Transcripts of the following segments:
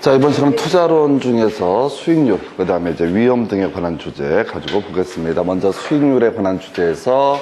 자, 이번 시간 투자론 중에서 수익률, 그 다음에 이제 위험 등에 관한 주제 가지고 보겠습니다. 먼저 수익률에 관한 주제에서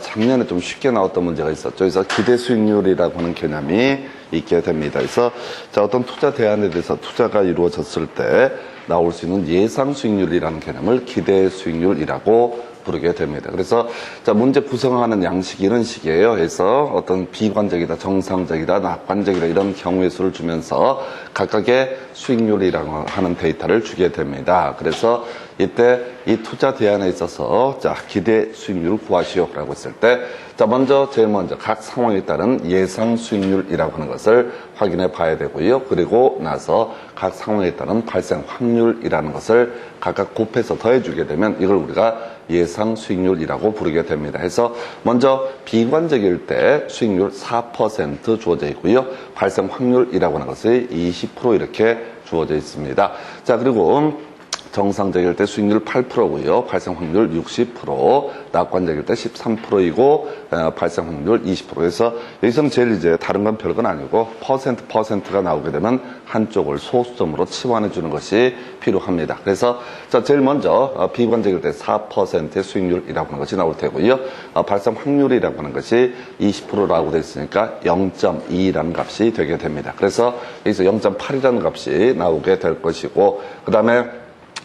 작년에 좀 쉽게 나왔던 문제가 있었죠. 그래서 기대 수익률이라고 하는 개념이 있게 됩니다. 그래서 자, 어떤 투자 대안에 대해서 투자가 이루어졌을 때 나올 수 있는 예상 수익률이라는 개념을 기대 수익률이라고 부르게 됩니다. 그래서 자, 문제 구성하는 양식이 이런 식이에요. 그래서 어떤 비관적이다, 정상적이다, 낙관적이다 이런 경우의 수를 주면서 각각의 수익률이라고 하는 데이터를 주게 됩니다. 그래서 이때 이 투자 대안에 있어서 자, 기대 수익률을 구하시오라고 했을 때 자, 제일 먼저 각 상황에 따른 예상 수익률이라고 하는 것을 확인해 봐야 되고요. 그리고 나서 각 상황에 따른 발생 확률이라는 것을 각각 곱해서 더해 주게 되면 이걸 우리가 예상 수익률이라고 부르게 됩니다. 해서 먼저 비관적일 때 수익률 4% 주어져 있고요. 발생 확률이라고 하는 것이 20% 이렇게 주어져 있습니다. 자, 그리고 정상적일 때 수익률 8%고요. 발생 확률 60%, 낙관적일 때 13%이고 발생 확률 20%. 그래서 여기서는 제일 이제 다른 건 별건 아니고 퍼센트가 나오게 되면 한쪽을 소수점으로 치환해 주는 것이 필요합니다. 그래서 자, 제일 먼저 비관적일 때 4%의 수익률이라고 하는 것이 나올 테고요. 발생 확률이라고 하는 것이 20%라고 되어 있으니까 0.2라는 값이 되게 됩니다. 그래서 여기서 0.8이라는 값이 나오게 될 것이고, 그 다음에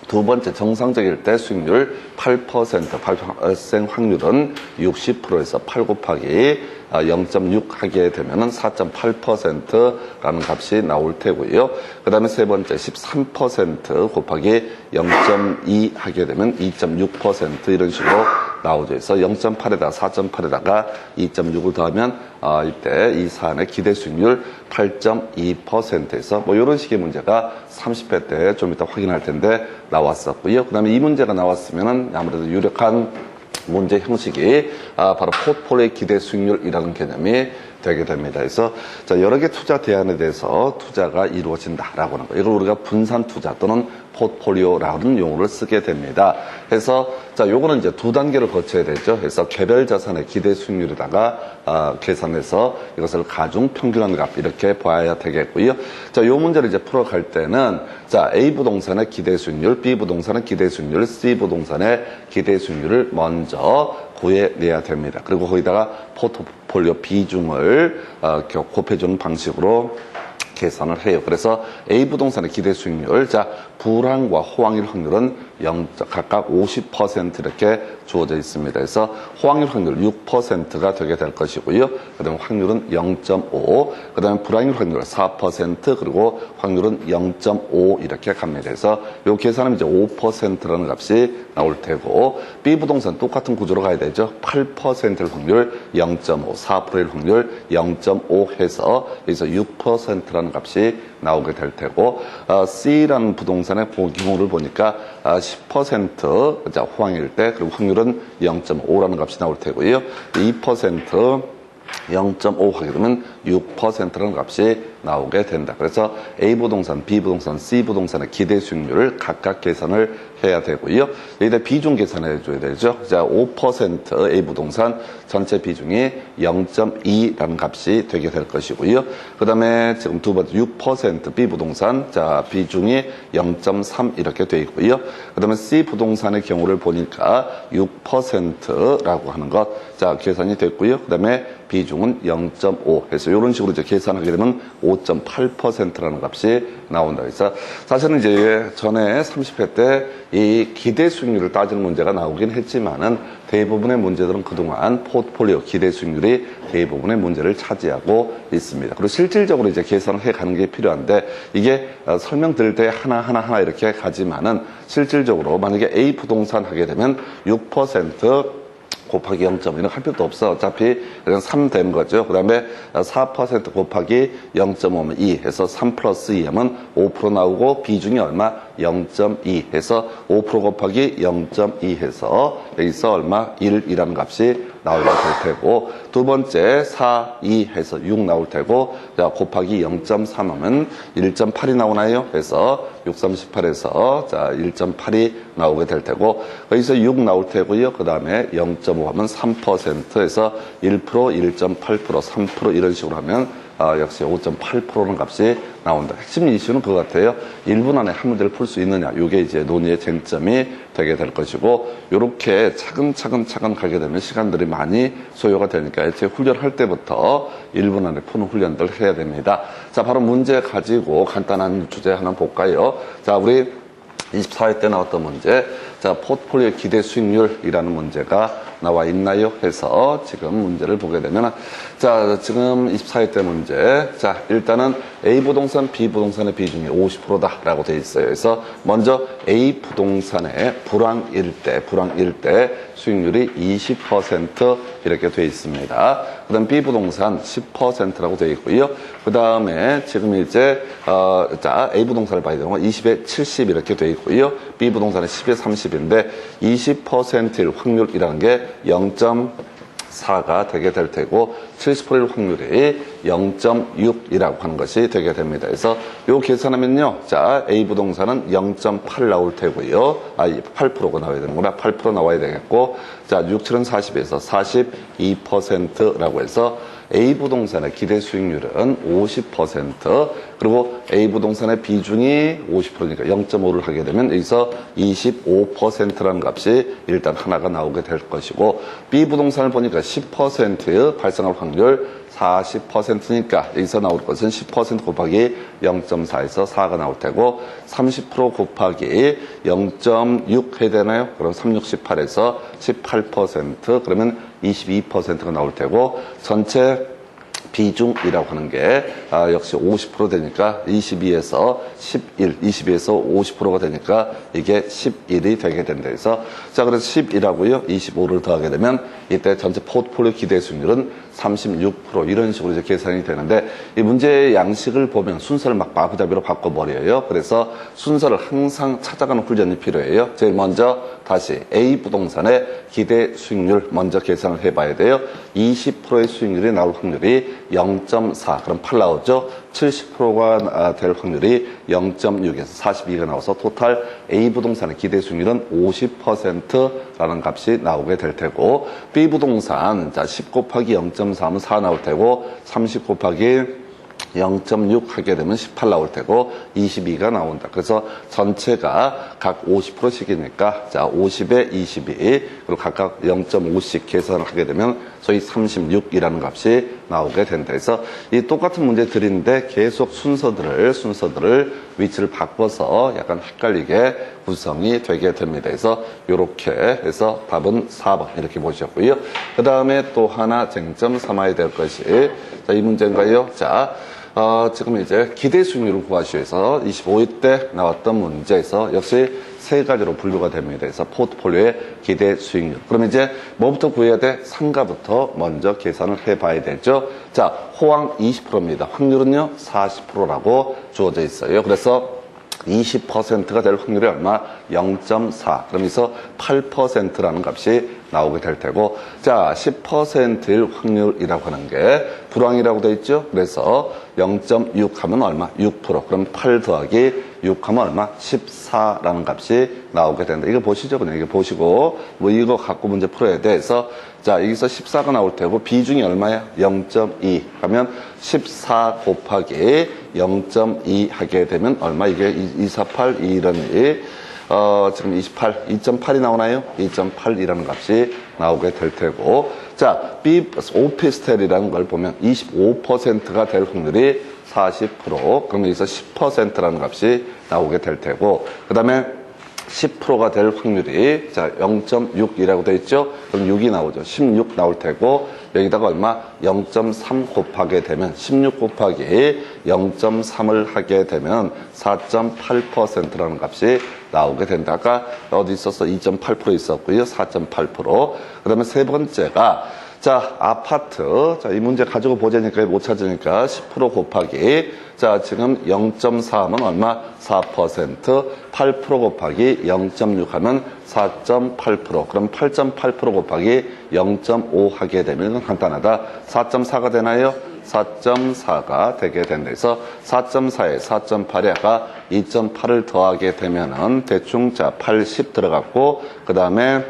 두 번째 정상적일 때 수익률 8%, 발생 확률은 60%에서 8 곱하기 0.6 하게 되면은 4.8%라는 값이 나올 테고요. 그 다음에 세 번째 13% 곱하기 0.2 하게 되면 2.6% 이런 식으로 나오죠. 그래서 0.8에다가 4.8에다가 2.6을 더하면 이때 이 사안의 기대 수익률 8.2%에서 뭐 이런 식의 문제가 30회 때 좀 이따 확인할 텐데 나왔었고요. 그 다음에 이 문제가 나왔으면은 아무래도 유력한 문제 형식이 바로 포트폴리오의 기대 수익률이라는 개념이 되게 됩니다. 그래서 자, 여러 개 투자 대안에 대해서 투자가 이루어진다라고 하는 거. 이걸 우리가 분산 투자 또는 포트폴리오라는 용어를 쓰게 됩니다. 그래서 자, 요거는 이제 두 단계를 거쳐야 되죠. 그래서 개별 자산의 기대 수익률에다가 계산해서 이것을 가중 평균한 값 이렇게 봐야 되겠고요. 자, 요 문제를 이제 풀어갈 때는 자, A 부동산의 기대 수익률, B 부동산의 기대 수익률, C 부동산의 기대 수익률을 먼저 구해내야 됩니다. 그리고 거기다가 포트폴리오 비중을 곱해주는 방식으로 계산을 해요. 그래서 A 부동산의 기대 수익률, 자, 불황과 호황일 확률은 각각 50% 이렇게 주어져 있습니다. 그래서 호황일 확률 6%가 되게 될 것이고요. 그 다음에 확률은 0.5, 그 다음에 불황일 확률 4%, 그리고 확률은 0.5 이렇게 갑니다. 그래서 이 계산은 이제 5%라는 값이 나올 테고, B 부동산 똑같은 구조로 가야 되죠. 8%일 확률 0.5, 4%일 확률 0.5 해서 여기서 6%라는 값이 나오게 될 테고, C라는 부동산의 경우를 보니까 10% 자, 호황일 때, 그리고 확률은 0.5라는 값이 나올 테고요. 2% 0.5 하게 되면 6%라는 값이 나오게 된다. 그래서 A 부동산, B 부동산, C 부동산의 기대 수익률을 각각 계산을 해야 되고요. 여기다 비중 계산해 줘야 되죠. 자, 5% A 부동산 전체 비중이 0.2라는 값이 되게 될 것이고요. 그 다음에 지금 두 번째 6% B 부동산, 자, 비중이 0.3 이렇게 되어 있고요. 그 다음에 C 부동산의 경우를 보니까 6%라고 하는 것, 자, 계산이 됐고요. 그 다음에 비중은 0.5 해서 이런 식으로 이제 계산하게 되면 5.8%라는 값이 나온다. 그래서 사실은 이제 전에 30회 때 이 기대 수익률을 따지는 문제가 나오긴 했지만은 대부분의 문제들은 그동안 포트폴리오 기대 수익률이 대부분의 문제를 차지하고 있습니다. 그리고 실질적으로 이제 계산을 해 가는 게 필요한데 이게 설명드릴 때 하나 이렇게 가지만은 실질적으로 만약에 A 부동산 하게 되면 6% 곱하기 0.1은 할 필요도 없어. 어차피 그냥 3 되는 거죠. 그 다음에 4% 곱하기 0.5면 2 해서 3 플러스 2 하면 5% 나오고 비중이 얼마? 0.2 해서 5% 곱하기 0.2 해서 여기서 얼마? 1이라는 값이 나오게 될 테고, 두 번째 4, 2 해서 6 나올 테고, 자, 곱하기 0.3 하면 1.8이 나오나요? 그래서 6, 38에서 자, 1.8이 나오게 될 테고, 여기서 6 나올 테고요. 그 다음에 0.5 하면 3%에서 1%, 1.8%, 3% 이런 식으로 하면 역시 5.8%는 값이 나온다. 핵심 이슈는 그거 같아요. 1분 안에 한 문제를 풀 수 있느냐. 이게 이제 논의의 쟁점이 되게 될 것이고, 요렇게 차근차근 가게 되면 시간들이 많이 소요가 되니까 애초에 훈련할 때부터 1분 안에 푸는 훈련들 해야 됩니다. 자, 바로 문제 가지고 간단한 주제 하나 볼까요? 자, 우리 24회 때 나왔던 문제. 자, 포트폴리오 기대 수익률이라는 문제가 나와 있나요? 해서 지금 문제를 보게 되면, 자, 지금 24회 때 문제. 자, 일단은 A 부동산, B 부동산의 비중이 50%다라고 되어 있어요. 그래서 먼저 A 부동산의 불황일 때 수익률이 20% 이렇게 되어 있습니다. 그 다음 B 부동산 10%라고 되어 있고요. 그 다음에 지금 이제, 자, A 부동산을 봐야 되는 건 20에 70 이렇게 되어 있고요. B 부동산은 10에 30인데 20%일 확률이라는 게 0.4가 되게 될 테고 70%일 확률이 0.6이라고 하는 것이 되게 됩니다. 그래서 요 계산하면요. 자, A 부동산은 0.8 나올 테고요. 8%가 나와야 되는구나. 8% 나와야 되겠고, 자, 6, 7은 40에서 42%라고 해서 A 부동산의 기대 수익률은 50%, 그리고 A 부동산의 비중이 50%니까 0.5를 하게 되면 여기서 25%라는 값이 일단 하나가 나오게 될 것이고, B 부동산을 보니까 10% 발생할 확률 40%니까 여기서 나올 것은 10% 곱하기 0.4에서 4가 나올 테고, 30% 곱하기 0.6 해야 되나요? 그럼 3618에서 18%, 그러면 22%가 나올 테고, 전체 비중이라고 하는 게 역시 50% 되니까 22에서 11, 22에서 50%가 되니까 이게 11이 되게 된다 해서, 자, 그래서 10이라고요. 25를 더하게 되면 이때 전체 포트폴리오 기대 수익률은 36% 이런 식으로 이제 계산이 되는데, 이 문제의 양식을 보면 순서를 막 마구잡이로 바꿔버려요. 그래서 순서를 항상 찾아가는 훈련이 필요해요. 제일 먼저 다시 A 부동산의 기대 수익률 먼저 계산을 해봐야 돼요. 20%의 수익률이 나올 확률이 0.4, 그럼 8 나오죠. 70%가 될 확률이 0.6에서 42가 나와서 토탈 A 부동산의 기대 수익률은 50%라는 값이 나오게 될 테고, B 부동산, 자, 10 곱하기 0.4면 4 나올 테고, 30 곱하기 0.6 하게 되면 18 나올 테고 22가 나온다. 그래서 전체가 각 50%씩이니까 자, 50에 22, 그리고 각각 0.5씩 계산을 하게 되면 소위 36이라는 값이 나오게 된다. 그래서 이 똑같은 문제 드리는데 계속 순서들을 위치를 바꿔서 약간 헷갈리게 구성이 되게 됩니다. 그래서 이렇게 해서 답은 4번 이렇게 보셨고요. 그 다음에 또 하나 쟁점 삼아야 될 것이, 자, 이 문제인가요? 자, 지금 이제 기대 수익률을 구하시기 위해서 25회 때 나왔던 문제에서 역시 세 가지로 분류가 됩니다. 그래서 포트폴리오의 기대 수익률. 그러면 이제 뭐부터 구해야 돼? 상가부터 먼저 계산을 해봐야 되죠. 자, 호황 20%입니다. 확률은요 40%라고 주어져 있어요. 그래서 20%가 될 확률이 얼마? 0.4. 그러면서 8%라는 값이 나오게 될 테고, 자, 10%일 확률이라고 하는 게 불황이라고 되어 있죠. 그래서 0.6 하면 얼마? 6%. 그럼 8 더하기 6 하면 얼마? 14라는 값이 나오게 된다. 이거 보시죠. 그냥 이거 보시고 뭐 이거 갖고 문제 풀어야 돼. 그래서 자, 여기서 14가 나올 테고 비중이 얼마야? 0.2 하면 14 곱하기 0.2 하게 되면 얼마? 이게 248, 2 이런 지금 28, 2.8이 나오나요? 2.8이라는 값이 나오게 될 테고, 자, B 오피스텔이라는 걸 보면 25%가 될 확률이 40%, 그럼 여기서 10%라는 값이 나오게 될 테고, 그 다음에 10%가 될 확률이, 자, 0.6이라고 되어 있죠? 그럼 6이 나오죠. 16 나올 테고, 여기다가 얼마? 0.3 곱하게 되면, 16 곱하기 0.3을 하게 되면 4.8%라는 값이 나오게 된다. 아까 어디 있었어? 2.8% 있었고요. 4.8%. 그 다음에 세 번째가, 자, 아파트. 자, 이 문제 가지고 보자니까 못 찾으니까 10% 곱하기. 자, 지금 0.4 하면 얼마? 4%. 8% 곱하기 0.6 하면 4.8%. 그럼 8.8% 곱하기 0.5 하게 되면 이건 간단하다. 4.4가 되나요? 4.4가 되게 된다. 그래서 4.4에 4.8에 아까 2.8을 더하게 되면은 대충 자, 80 들어갔고, 그 다음에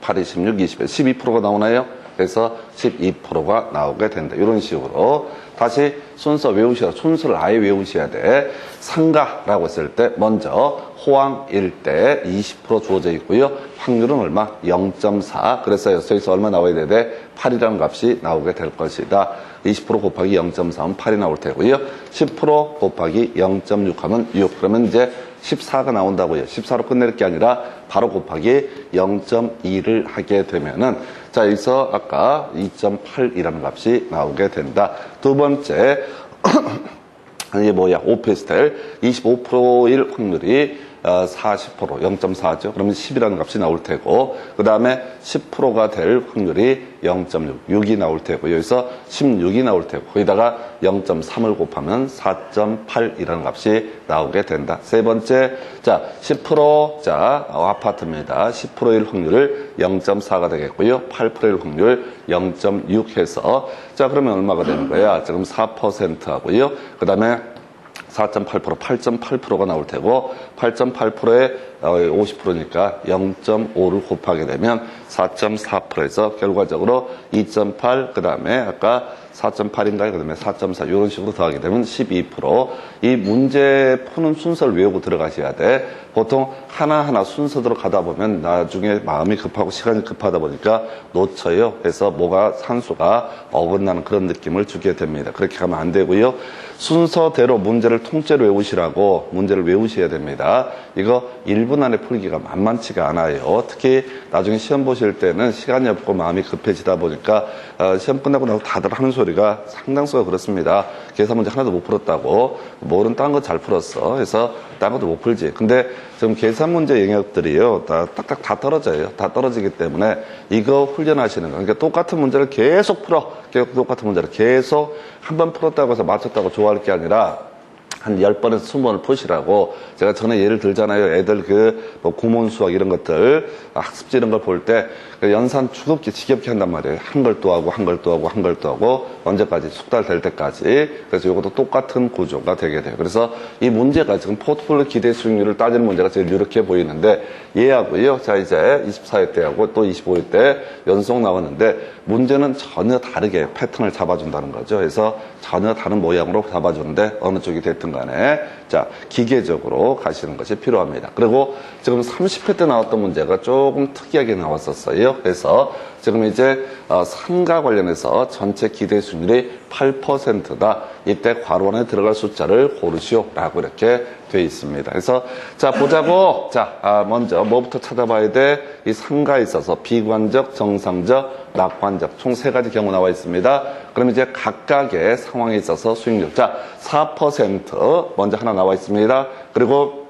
8, 26, 20에 12%가 나오나요? 그래서 12%가 나오게 된다. 이런 식으로 다시 순서 외우셔야, 순서를 아예 외우셔야 돼. 상가라고 했을 때 먼저 호황일 때 20% 주어져 있고요. 확률은 얼마? 0.4. 그래서 여기서 얼마 나와야 돼? 8이라는 값이 나오게 될 것이다. 20% 곱하기 0.4면 8이 나올 테고요. 10% 곱하기 0.6 하면 6. 그러면 이제 14가 나온다고요. 14로 끝낼 게 아니라 바로 곱하기 0.2를 하게 되면은, 자, 여기서 아까 2.8이라는 값이 나오게 된다. 두 번째, 이게 뭐야? 오피스텔 25%일 확률이 40%, 0.4죠. 그러면 10이라는 값이 나올 테고, 그 다음에 10%가 될 확률이 0.6, 6이 나올 테고, 여기서 16이 나올 테고, 거기다가 0.3을 곱하면 4.8이라는 값이 나오게 된다. 세 번째, 자, 10%, 자, 아파트입니다. 10%일 확률을 0.4가 되겠고요. 8%일 확률 0.6 해서, 자, 그러면 얼마가 되는 거야? 지금 4% 하고요. 그 다음에 4.8%, 8.8%가 나올 테고 8.8%에 50%니까 0.5를 곱하게 되면 4.4%에서 결과적으로 2.8, 그 다음에 아까 4.8인가요? 그 다음에 4.4 이런 식으로 더하게 되면 12%. 이 문제 푸는 순서를 외우고 들어가셔야 돼. 보통 하나하나 순서대로 가다 보면 나중에 마음이 급하고 시간이 급하다 보니까 놓쳐요. 그래서 뭐가 산수가 어긋나는 그런 느낌을 주게 됩니다. 그렇게 가면 안 되고요. 순서대로 문제를 통째로 외우시라고 문제를 외우셔야 됩니다. 이거 1분 안에 풀기가 만만치가 않아요. 특히 나중에 시험 보실 때는 시간이 없고 마음이 급해지다 보니까 시험 끝나고 나서 다들 하는 소리가 상당수가 그렇습니다. 계산 문제 하나도 못 풀었다고. 뭐는 딴 거 잘 풀었어. 그래서 딴 것도 못 풀지. 근데 지금 계산 문제 영역들이요, 다 딱딱 다 떨어져요. 다 떨어지기 때문에 이거 훈련하시는 거. 그러니까 똑같은 문제를 계속 풀어. 똑같은 문제를 계속 한 번 풀었다고 해서 맞췄다고 좋아할 게 아니라 한 10번에서 20번을 푸시라고. 제가 전에 예를 들잖아요. 애들 뭐 구몬 수학 이런 것들, 학습지 이런 걸 볼 때 연산 죽업게 지겹게 한단 말이에요. 한 걸 또 하고, 한 걸 또 하고, 한 걸 또 하고, 언제까지? 숙달 될 때까지. 그래서 이것도 똑같은 구조가 되게 돼요. 그래서 이 문제가 지금 포트폴리오 기대 수익률을 따지는 문제가 제일 이렇게 보이는데, 얘하고요. 자, 이제 24회 때하고 또 25회 때 연속 나왔는데, 문제는 전혀 다르게 패턴을 잡아준다는 거죠. 그래서 전혀 다른 모양으로 잡아주는데, 어느 쪽이 됐든 간에, 자, 기계적으로 가시는 것이 필요합니다. 그리고 지금 30회 때 나왔던 문제가 조금 특이하게 나왔었어요. 그래서 지금 이제 상가 관련해서 전체 기대 수익률이 8%다. 이때 괄호 안에 들어갈 숫자를 고르시오라고 이렇게 돼 있습니다. 그래서 자, 보자고. 자, 먼저 뭐부터 찾아봐야 돼? 이 상가에 있어서 비관적, 정상적, 낙관적 총 세 가지 경우 나와 있습니다. 그럼 이제 각각의 상황에 있어서 수익률. 자, 4% 먼저 하나 나와 있습니다. 그리고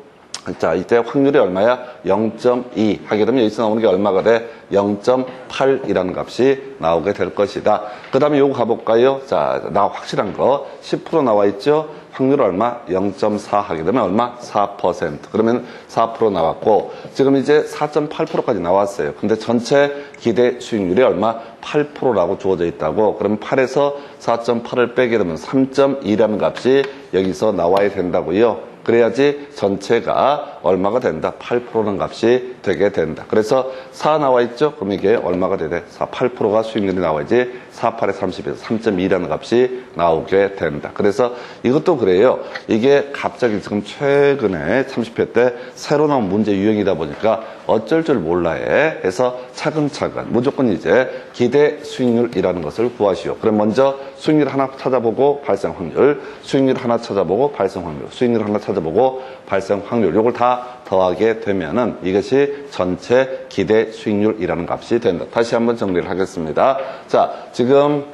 자, 이때 확률이 얼마야? 0.2 하게 되면 여기서 나오는 게 얼마가 돼? 0.8이라는 값이 나오게 될 것이다. 그 다음에 요거 가볼까요? 자, 확실한 거 10% 나와 있죠? 확률 얼마? 0.4 하게 되면 얼마? 4%. 그러면 4% 나왔고, 지금 이제 4.8%까지 나왔어요. 근데 전체 기대 수익률이 얼마? 8%라고 주어져 있다고. 그럼 8에서 4.8을 빼게 되면 3.2라는 값이 여기서 나와야 된다고요. 그래야지 전체가 얼마가 된다? 8%는 값이 되게 된다. 그래서 4 나와 있죠? 그럼 이게 얼마가 되대? 8%가 수익률이 나와야지 4, 8에 30에서 3.2라는 값이 나오게 된다. 그래서 이것도 그래요. 이게 갑자기 지금 최근에 30회 때 새로 나온 문제 유형이다 보니까 어쩔 줄 몰라 해. 그래서 차근차근 무조건 이제 기대 수익률이라는 것을 구하시오. 그럼 먼저 수익률 하나 찾아보고 발생 확률, 수익률 하나 찾아보고 발생 확률, 수익률 하나 찾아보고 발생 확률, 요걸 다 더하게 되면은 이것이 전체 기대 수익률이라는 값이 된다. 다시 한번 정리를 하겠습니다. 자, 지금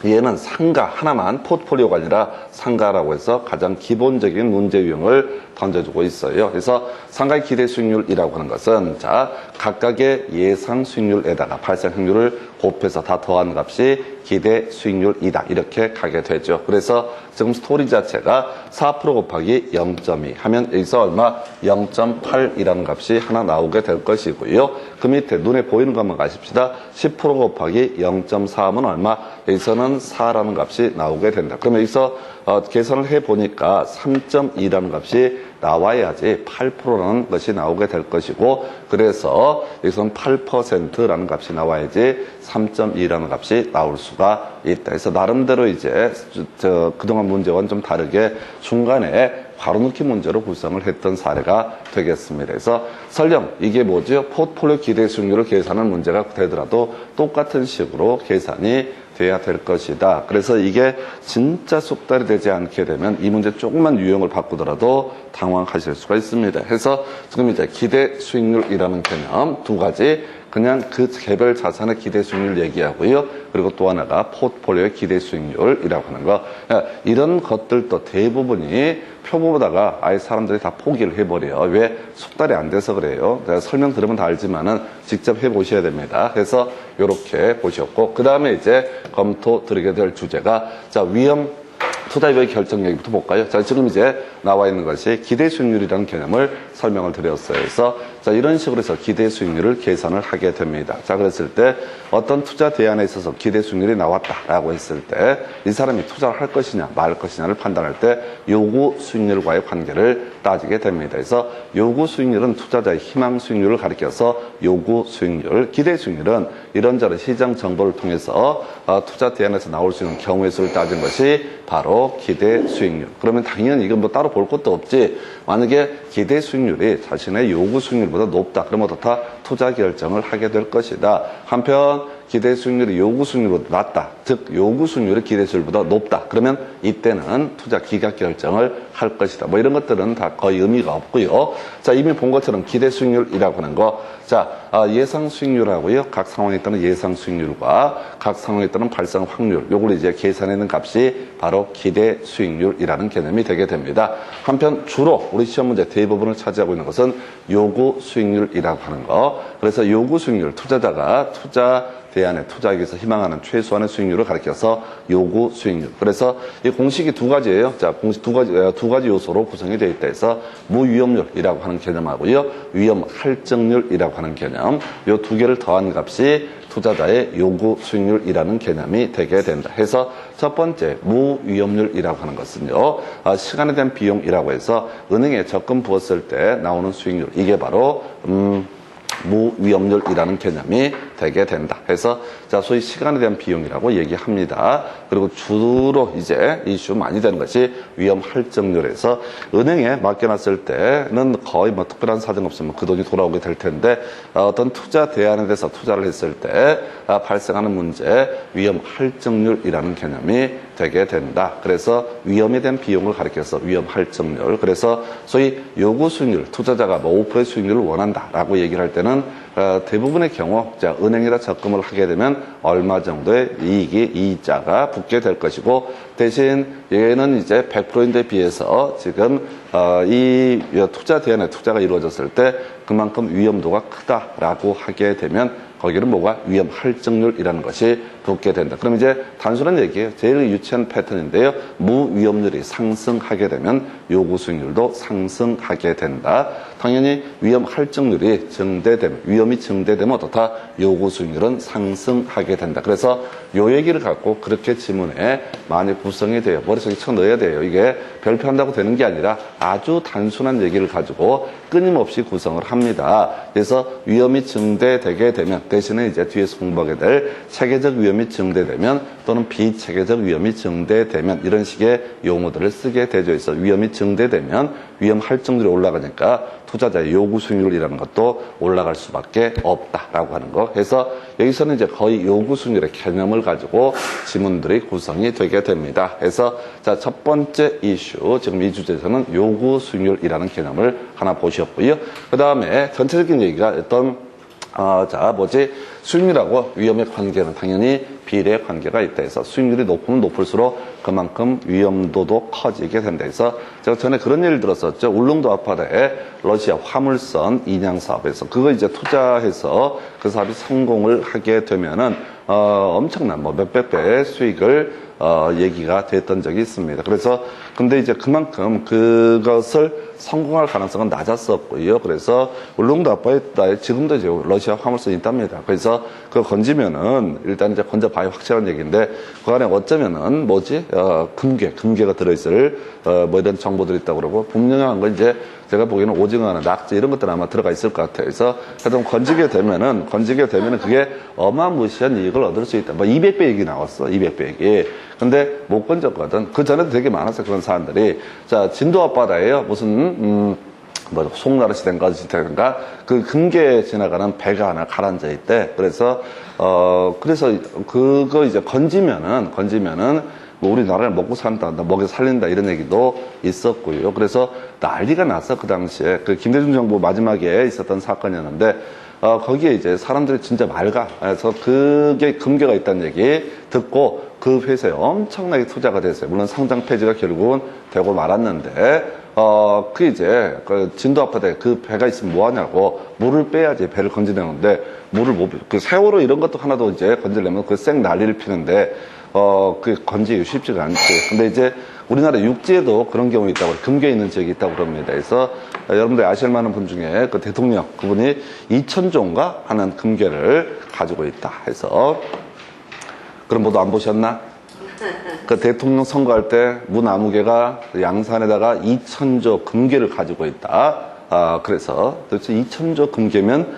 얘는 상가 하나만 포트폴리오가 아니라 상가라고 해서 가장 기본적인 문제 유형을 던져주고 있어요. 그래서 상가의 기대 수익률이라고 하는 것은 자, 각각의 예상 수익률에다가 발생 확률을 곱해서 다 더한 값이 기대 수익률이다. 이렇게 가게 되죠. 그래서 지금 스토리 자체가 4% 곱하기 0.2 하면 여기서 얼마? 0.8이라는 값이 하나 나오게 될 것이고요. 그 밑에 눈에 보이는 것만 가십시다. 10% 곱하기 0.4 하면 얼마? 여기서는 4라는 값이 나오게 된다. 그러면 여기서 계산을 해보니까 3.2라는 값이 나와야지 8%라는 것이 나오게 될 것이고, 그래서 여기서는 8%라는 값이 나와야지 3.2라는 값이 나올 수가 있다. 그래서 나름대로 이제 그동안 문제와는 좀 다르게 중간에 괄호넣기 문제로 구성을 했던 사례가 되겠습니다. 그래서 설령 이게 뭐죠? 포트폴리오 기대 수익률을 계산하는 문제가 되더라도 똑같은 식으로 계산이 돼야 될 것이다. 그래서 이게 진짜 속달이 되지 않게 되면 이 문제 조금만 유형을 바꾸더라도 당황하실 수가 있습니다. 그래서 지금 이제 기대 수익률이라는 개념 두 가지, 그냥 그 개별 자산의 기대 수익률 얘기하고요. 그리고 또 하나가 포트폴리오의 기대 수익률이라고 하는 거. 이런 것들도 대부분이 표보다가 아예 사람들이 다 포기를 해버려요. 왜? 속달이 안 돼서 그래요. 내가 설명 들으면 다 알지만은 직접 해보셔야 됩니다. 그래서 이렇게 보셨고, 그 다음에 이제 검토 드리게 될 주제가, 자, 위험 투자유의 결정 얘기부터 볼까요? 자, 지금 이제 나와 있는 것이 기대 수익률이라는 개념을 설명을 드렸어요. 그래서 자, 이런 식으로 해서 기대 수익률을 계산을 하게 됩니다. 자, 그랬을 때 어떤 투자 대안에 있어서 기대 수익률이 나왔다라고 했을 때 이 사람이 투자를 할 것이냐 말 것이냐를 판단할 때 요구 수익률과의 관계를 따지게 됩니다. 그래서 요구 수익률은 투자자의 희망 수익률을 가리켜서 요구 수익률, 기대 수익률은 이런저런 시장 정보를 통해서 투자 대안에서 나올 수 있는 경우의 수를 따진 것이 바로 기대 수익률. 그러면 당연히 이건 뭐 따로 볼 것도 없지. 만약에 기대 수익률이 자신의 요구 수익률보다 높다, 그러면 어떻다? 투자 결정을 하게 될 것이다. 한편 기대 수익률이 요구 수익률보다 낮다, 즉 요구 수익률이 기대 수익률보다 높다, 그러면 이때는 투자 기각 결정을 할 것이다. 뭐 이런 것들은 다 거의 의미가 없고요. 자, 이미 본 것처럼 기대 수익률이라고 하는 거, 자, 예상 수익률하고요, 각 상황에 따른 예상 수익률과 각 상황에 따른 발생 확률, 요걸 이제 계산하는 값이 바로 기대 수익률이라는 개념이 되게 됩니다. 한편 주로 우리 시험 문제 대부분을 차지하고 있는 것은 요구 수익률이라고 하는 거. 그래서 요구 수익률, 투자자가 투자 대안에 투자하기 위해서 희망하는 최소한의 수익률을 가리켜서 요구 수익률. 그래서 이 공식이 두 가지예요. 자, 공식 두 가지 요소로 구성이 되어 있다 해서 무위험률이라고 하는 개념하고요, 위험 할증률이라고 하는 개념, 요 두 개를 더한 값이 투자자의 요구 수익률이라는 개념이 되게 된다. 해서 첫 번째 무위험률이라고 하는 것은요, 시간에 대한 비용이라고 해서 은행에 적금 부었을 때 나오는 수익률, 이게 바로 무위험률이라는 개념이 되게 된다. 그래서 자, 소위 시간에 대한 비용이라고 얘기합니다. 그리고 주로 이제 이슈 많이 되는 것이 위험 할증률에서 은행에 맡겨놨을 때는 거의 뭐 특별한 사정 없으면 그 돈이 돌아오게 될 텐데, 어떤 투자 대안에 대해서 투자를 했을 때 발생하는 문제, 위험 할증률이라는 개념이 되게 된다. 그래서 위험에 대한 비용을 가리켜서 위험 할증률. 그래서 소위 요구 수익률, 투자자가 뭐 5%의 수익률을 원한다라고 얘기를 할 때는 대부분의 경우, 자, 은행에다 적금을 하게 되면 얼마 정도의 이자가 붙게 될 것이고, 대신 얘는 이제 100%인데 비해서 지금 이 투자 대안에 투자가 이루어졌을 때 그만큼 위험도가 크다라고 하게 되면 거기는 뭐가 위험 할증률이라는 것이 붙게 된다. 그럼 이제 단순한 얘기예요. 제일 유치한 패턴인데요. 무위험률이 상승하게 되면 요구 수익률도 상승하게 된다. 당연히 위험 할증률이 증대되면, 위험이 증대되면 어떻다? 요구 수익률은 상승하게 된다. 그래서 요 얘기를 갖고 그렇게 지문에 많이 구성이 돼요. 머릿속에 쳐 넣어야 돼요. 이게 별표한다고 되는 게 아니라 아주 단순한 얘기를 가지고 끊임없이 구성을 합니다. 그래서 위험이 증대되게 되면, 대신에 이제 뒤에서 공부하게 될 체계적 위험이 증대되면 또는 비체계적 위험이 증대되면 이런 식의 용어들을 쓰게 되죠. 있어. 위험이 증대되면 위험 할증률이 올라가니까 투자자의 요구 수익률이라는 것도 올라갈 수밖에 없다라고 하는 거. 그래서 여기서는 이제 거의 요구 수익률의 개념을 가지고 지문들이 구성이 되게 됩니다. 그래서 자, 첫 번째 이슈, 지금 이 주제에서는 요구 수익률이라는 개념을 하나 보셨고요. 그 다음에 전체적인 얘기가 어떤 수익률하고 위험의 관계는 당연히 비례의 관계가 있다 해서 수익률이 높으면 높을수록 그만큼 위험도도 커지게 된다 해서 제가 전에 그런 예를 들었었죠. 울릉도 아파트에 러시아 화물선 인양 사업에서 그거 이제 투자해서 그 사업이 성공을 하게 되면은 엄청난 뭐 몇백 배의 수익을 얘기가 됐던 적이 있습니다. 그래서 근데 이제 그만큼 그것을 성공할 가능성은 낮았었고요. 그래서 울릉도 앞바다에 지금도 이제 러시아 화물선이 있답니다. 그래서 그거 건지면은 일단 이제 건져봐야 확실한 얘기인데 그 안에 어쩌면은 금괴가 들어있을 뭐 이런 정보들이 있다고 그러고 분명한 건 이제 제가 보기에는 오징어나 낙지 이런 것들 아마 들어가 있을 것 같아요. 그래서 하여튼 건지게 되면은 그게 어마무시한 이익을 얻을 수 있다. 뭐 200배 얘기 나왔어. 200배 얘기. 근데 못 건졌거든. 그 전에도 되게 많았어요. 그런 사람들이. 자, 진도 앞바다에요. 무슨 송나라 시대인가 그 금괴에 지나가는 배가 하나 가라앉아 있대. 그래서 그거 이제 건지면은 뭐 우리나라를 먹고 산다, 먹여 살린다 이런 얘기도 있었고요. 그래서 난리가 났어 그 당시에. 그 김대중 정부 마지막에 있었던 사건이었는데 거기에 이제 사람들이 진짜 맑아. 그래서 그게 금괴가 있다는 얘기 듣고 그 회사에 엄청나게 투자가 됐어요. 물론 상장 폐지가 결국은 되고 말았는데 그 진도 앞바다에 그 배가 있으면 뭐 하냐고 물을 빼야지 배를 건지려는데 물을 못, 그 세월호 이런 것도 하나도 이제 건지려면 그 쌩 난리를 피는데 그 건지기 쉽지가 않지. 근데 이제 우리나라 육지에도 그런 경우 있다고, 금괴 있는 지역이 있다고 그럽니다. 그래서 여러분들 아실 만한 분 중에 그 대통령, 그분이 2,000조인가 하는 금괴를 가지고 있다 해서 그런 보도 안 보셨나? 그 대통령 선거할 때 무나무개가 양산에다가 2,000조 금괴를 가지고 있다. 그래서 도대체 2,000조 금괴면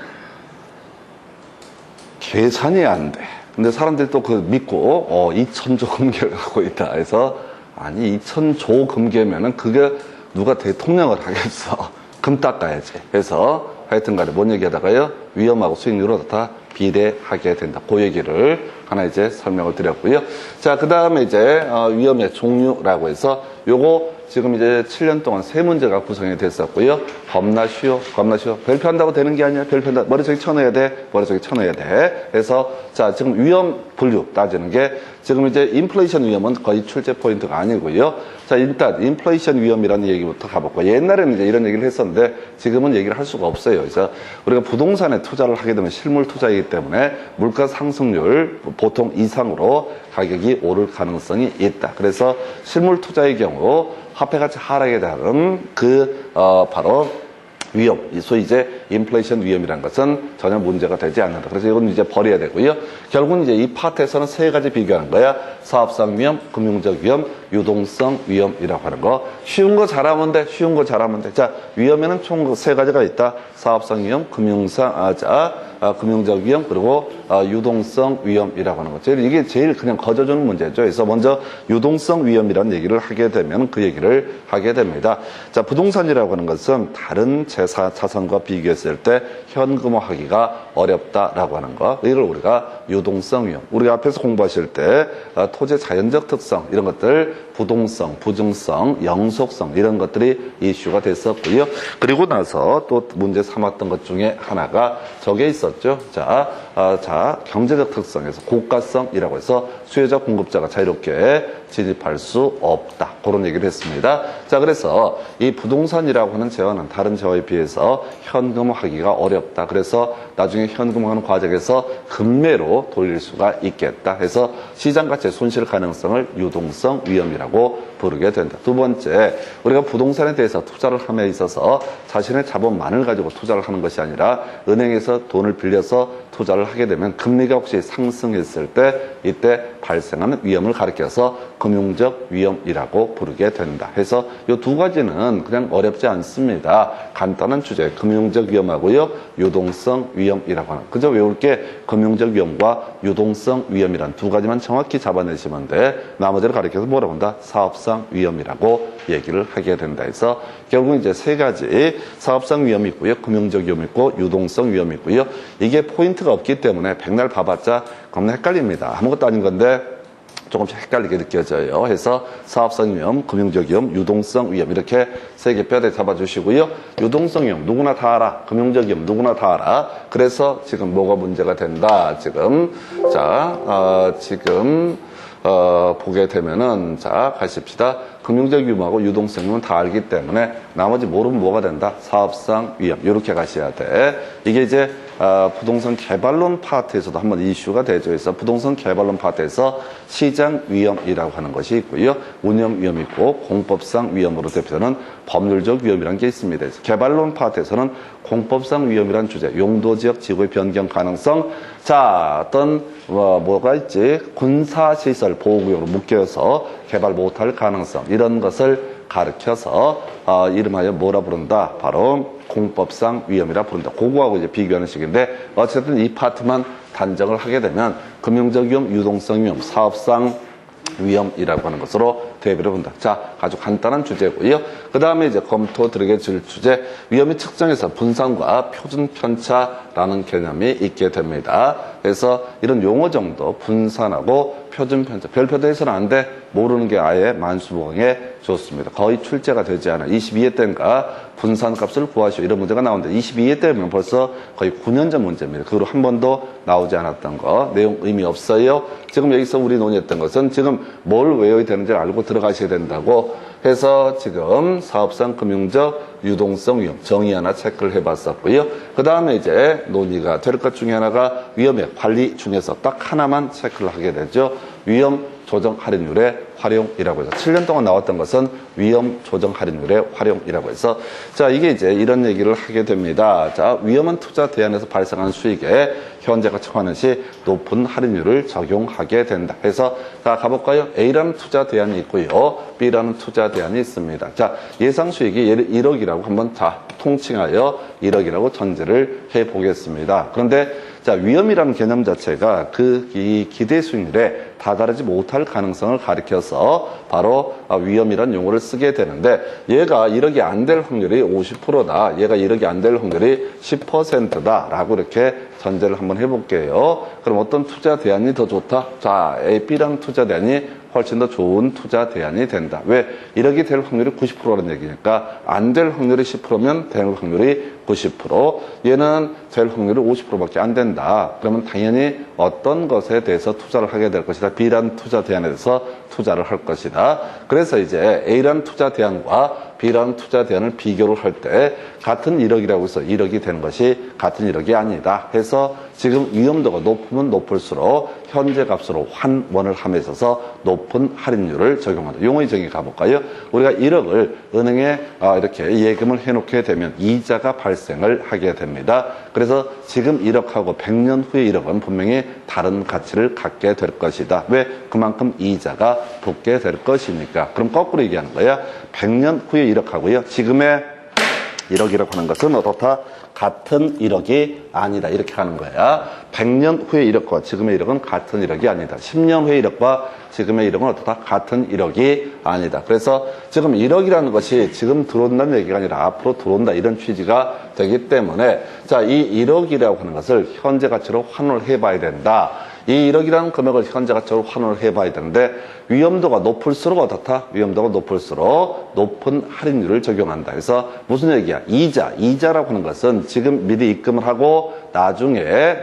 계산이 안 돼. 근데 사람들이 또 그 믿고 2,000조 금괴를 갖고 있다 해서 아니 2,000조 금괴면은 그게 누가 대통령을 하겠어. 금 닦아야지 해서 하여튼간에 뭔 얘기하다가요 위험하고 수익률은 다 비례하게 된다. 그 얘기를 하나 이제 설명을 드렸고요. 자, 그 다음에 이제 위험의 종류라고 해서 요거 지금 이제 7년 동안 3문제가 구성이 됐었고요. 겁나 쉬워. 별표한다고 되는 게 아니야. 별표한다. 머릿속에 쳐넣어야 돼. 그래서 자, 지금 위험 분류 따지는 게 지금 이제 인플레이션 위험은 거의 출제 포인트가 아니고요. 자, 일단 인플레이션 위험이라는 얘기부터 가볼까요? 옛날에는 이제 이런 얘기를 했었는데 지금은 얘기를 할 수가 없어요. 그래서 우리가 부동산에 투자를 하게 되면 실물 투자이기 때문에 물가 상승률 보통 이상으로 가격이 오를 가능성이 있다. 그래서 실물 투자의 경우 화폐 가치 하락에 따른 바로 위험, 소위 이제 인플레이션 위험이라는 것은 전혀 문제가 되지 않는다. 그래서 이건 이제 버려야 되고요. 결국은 이제 이 파트에서는 3가지 비교하는 거야. 사업상 위험, 금융적 위험, 유동성 위험이라고 하는 거. 쉬운 거 잘하면 돼. 자, 위험에는 총 3가지가 있다. 사업상 위험, 금융적 위험, 그리고 유동성 위험이라고 하는 거. 이게 제일 그냥 거저주는 문제죠. 그래서 먼저 유동성 위험이라는 얘기를 하게 되면 그 얘기를 하게 됩니다. 자, 부동산이라고 하는 것은 다른 자산과 비교했을 때 현금화하기가 어렵다라고 하는 거. 이걸 우리가 유동성 위험. 우리가 앞에서 공부하실 때 토지의 자연적 특성 이런 것들 부동성, 부증성, 영속성 이런 것들이 이슈가 됐었고요. 그리고 나서 또 문제 삼았던 것 중에 하나가 저게 있었죠. 자, 경제적 특성에서 고가성이라고 해서 수요자 공급자가 자유롭게 진입할 수 없다. 그런 얘기를 했습니다. 자, 그래서 이 부동산이라고 하는 재화는 다른 재화에 비해서 현금화하기가 어렵다. 그래서 나중에 현금화하는 과정에서 금매로 돌릴 수가 있겠다. 해서 시장 가치의 손실 가능성을 유동성 위험이라고 부르게 된다. 두 번째, 우리가 부동산에 대해서 투자를 함에 있어서 자신의 자본만을 가지고 투자를 하는 것이 아니라 은행에서 돈을 빌려서 투자를 하게 되면 금리가 혹시 상승했을 때 이때 발생하는 위험을 가리켜서 금융적 위험이라고 부르게 된다. 해서 이 2가지는 그냥 어렵지 않습니다. 간단한 주제, 금융적 위험하고요, 유동성 위험이라고 하는. 그저 외울 게 금융적 위험과 유동성 위험이란 2가지만 정확히 잡아내시면 돼. 나머지를 가리켜서 뭐라고 한다? 사업상 위험이라고 얘기를 하게 된다. 해서 결국 이제 3가지 사업상 위험이 있고요, 금융적 위험이 있고, 유동성 위험이 있고요. 이게 포인트가 없기 때문에 백날 봐봤자 겁나 헷갈립니다. 아무것도 아닌 건데 조금씩 헷갈리게 느껴져요. 해서 사업성 위험, 금융적 위험, 유동성 위험 이렇게 3개 뼈대 잡아주시고요. 유동성 위험 누구나 다 알아. 금융적 위험 누구나 다 알아. 그래서 지금 뭐가 문제가 된다. 지금 보게 되면은 자 가십시다. 금융적 위험하고 유동성 위험은 다 알기 때문에 나머지 모르면 뭐가 된다? 사업상 위험 이렇게 가셔야 돼. 이게 이제 부동산 개발론 파트에서도 한번 이슈가 되죠. 그래서 부동산 개발론 파트에서 시장 위험이라고 하는 것이 있고요. 운영 위험이 있고 공법상 위험으로 대표되는 법률적 위험이라는 게 있습니다. 그래서 개발론 파트에서는 공법상 위험이라는 주제, 용도지역 지구의 변경 가능성, 자, 어떤 뭐가 있지? 군사시설 보호구역으로 묶여서 개발 못할 가능성, 이런 것을 가르쳐서 이름하여 뭐라 부른다? 바로 공법상 위험이라 부른다. 그거하고 이제 비교하는 식인데, 어쨌든 이 파트만 단정을 하게 되면 금융적 위험, 유동성 위험, 사업상 위험이라고 하는 것으로 대비를 본다. 자, 아주 간단한 주제고요. 그 다음에 이제 검토 들어게 줄 주제, 위험의 측정에서 분산과 표준 편차라는 개념이 있게 됩니다. 그래서 이런 용어 정도 분산하고 표준 편차, 별표도 해서는 안 돼. 모르는 게 아예 만수무강에 좋습니다. 거의 출제가 되지 않아. 22회 때인가 분산값을 구하시오, 이런 문제가 나오는데 22회 때면 벌써 거의 9년 전 문제입니다. 그 후로 한 번도 나오지 않았던 거, 내용 의미 없어요. 지금 여기서 우리 논의했던 것은 지금 뭘 외워야 되는지 알고 들어가셔야 된다고 해서 지금 사업상 금융적 유동성 위험 정의 하나 체크를 해봤었고요. 그 다음에 이제 논의가 될 것 중에 하나가 위험의 관리 중에서 딱 하나만 체크를 하게 되죠. 위험 조정 할인율의 활용이라고 해서 7년 동안 나왔던 것은 위험 조정 할인율의 활용이라고 해서, 자, 이게 이제 이런 얘기를 하게 됩니다. 자, 위험한 투자 대안에서 발생한 수익에 현재 가치환원 시 높은 할인율을 적용하게 된다. 해서 자, 가볼까요? A라는 투자 대안이 있고요, B라는 투자 대안이 있습니다. 자, 예상 수익이 1억이라고 한번 다 통칭하여 1억이라고 전제를 해 보겠습니다. 그런데 자, 위험이라는 개념 자체가 이 기대 수익률에 다다르지 못할 가능성을 가리켜서 바로 위험이라는 용어를 쓰게 되는데, 얘가 1억이 안 될 확률이 50%다. 얘가 1억이 안 될 확률이 10%다. 라고 이렇게 전제를 한번 해볼게요. 그럼 어떤 투자 대안이 더 좋다? 자, B라는 투자 대안이 훨씬 더 좋은 투자 대안이 된다. 왜? 1억이 될 확률이 90%라는 얘기니까 안 될 확률이 10%면 될 확률이 90%, 얘는 될 확률이 50%밖에 안 된다. 그러면 당연히 어떤 것에 대해서 투자를 하게 될 것이다. B라는 투자 대안에 대해서 투자를 할 것이다. 그래서 이제 A라는 투자 대안과 B라는 투자 대안을 비교를 할 때 같은 1억이라고 해서 1억이 되는 것이 같은 1억이 아니다. 해서 지금 위험도가 높으면 높을수록 현재 값으로 환원을 함에 있어서 높은 할인율을 적용한다. 용어의 정의 가볼까요? 우리가 1억을 은행에 이렇게 예금을 해놓게 되면 이자가 발생을 하게 됩니다. 그래서 지금 1억하고 100년 후에 1억은 분명히 다른 가치를 갖게 될 것이다. 왜? 그만큼 이자가 붙게 될 것이니까. 그럼 거꾸로 얘기하는 거야. 100년 후에 1억하고요, 지금의 1억이라고 하는 것은 어떻다? 같은 1억이 아니다. 이렇게 하는 거야. 100년 후의 1억과 지금의 1억은 같은 1억이 아니다. 10년 후의 1억과 지금의 1억은 어떻다? 같은 1억이 아니다. 그래서 지금 1억이라는 것이 지금 들어온다는 얘기가 아니라 앞으로 들어온다, 이런 취지가 되기 때문에, 자, 이 1억이라고 하는 것을 현재 가치로 환원을 해봐야 된다. 이 1억이라는 금액을 현재 가치로 환원을 해봐야 되는데, 위험도가 높을수록 어떻다? 위험도가 높을수록 높은 할인율을 적용한다. 그래서 무슨 얘기야? 이자라고 하는 것은 지금 미리 입금을 하고 나중에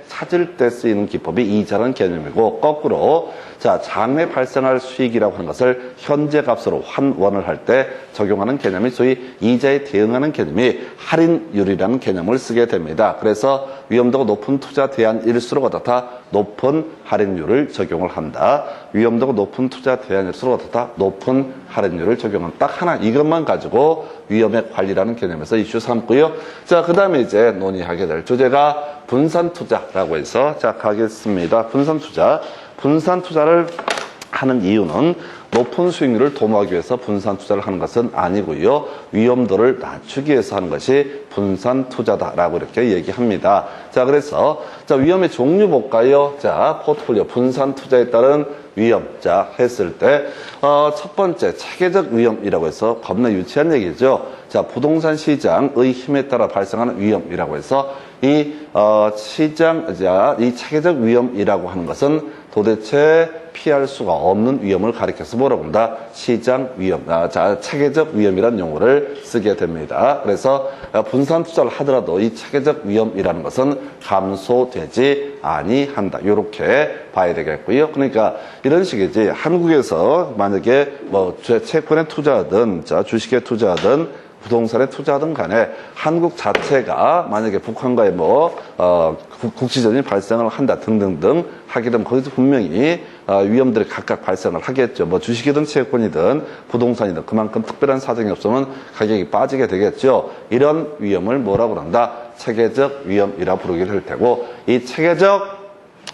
찾을 때 쓰이는 기법이 이자라는 개념이고, 거꾸로 자, 장래 발생할 수익이라고 하는 것을 현재 값으로 환원을 할 때 적용하는 개념이 소위 이자에 대응하는 개념이 할인율이라는 개념을 쓰게 됩니다. 그래서 위험도가 높은 투자 대안일수록 어떻다? 높은 할인율을 적용을 한다. 위험도가 높은 투자 대안일수록 어떻다? 높은 할인율을 적용한다. 딱 하나, 이것만 가지고 위험의 관리라는 개념에서 이슈 삼고요. 자, 그 다음에 이제 논의하게 될 주제가 분산 투자라고 해서, 자, 가겠습니다. 분산 투자를 하는 이유는 높은 수익률을 도모하기 위해서 분산 투자를 하는 것은 아니고요, 위험도를 낮추기 위해서 하는 것이 분산 투자다라고 이렇게 얘기합니다. 자, 그래서 자, 위험의 종류 볼까요? 자, 포트폴리오 분산 투자에 따른 위험. 자, 했을 때 첫 번째 체계적 위험이라고 해서 겁나 유치한 얘기죠. 자, 부동산 시장의 힘에 따라 발생하는 위험이라고 해서 이 체계적 위험이라고 하는 것은 도대체 피할 수가 없는 위험을 가리켜서 뭐라고 한다? 시장 위험. 자, 체계적 위험이라는 용어를 쓰게 됩니다. 그래서 분산 투자를 하더라도 이 체계적 위험이라는 것은 감소되지 아니한다. 이렇게 봐야 되겠고요. 그러니까 이런 식이지. 한국에서 만약에 뭐 채권에 투자하든 자 주식에 투자하든 부동산에 투자하든 간에 한국 자체가 만약에 북한과의 국지전이 발생을 한다 등등등 하게 되면 거기서 분명히 위험들이 각각 발생을 하겠죠. 뭐 주식이든 채권이든 부동산이든 그만큼 특별한 사정이 없으면 가격이 빠지게 되겠죠. 이런 위험을 뭐라고 한다? 체계적 위험이라 부르기를 할 테고, 이 체계적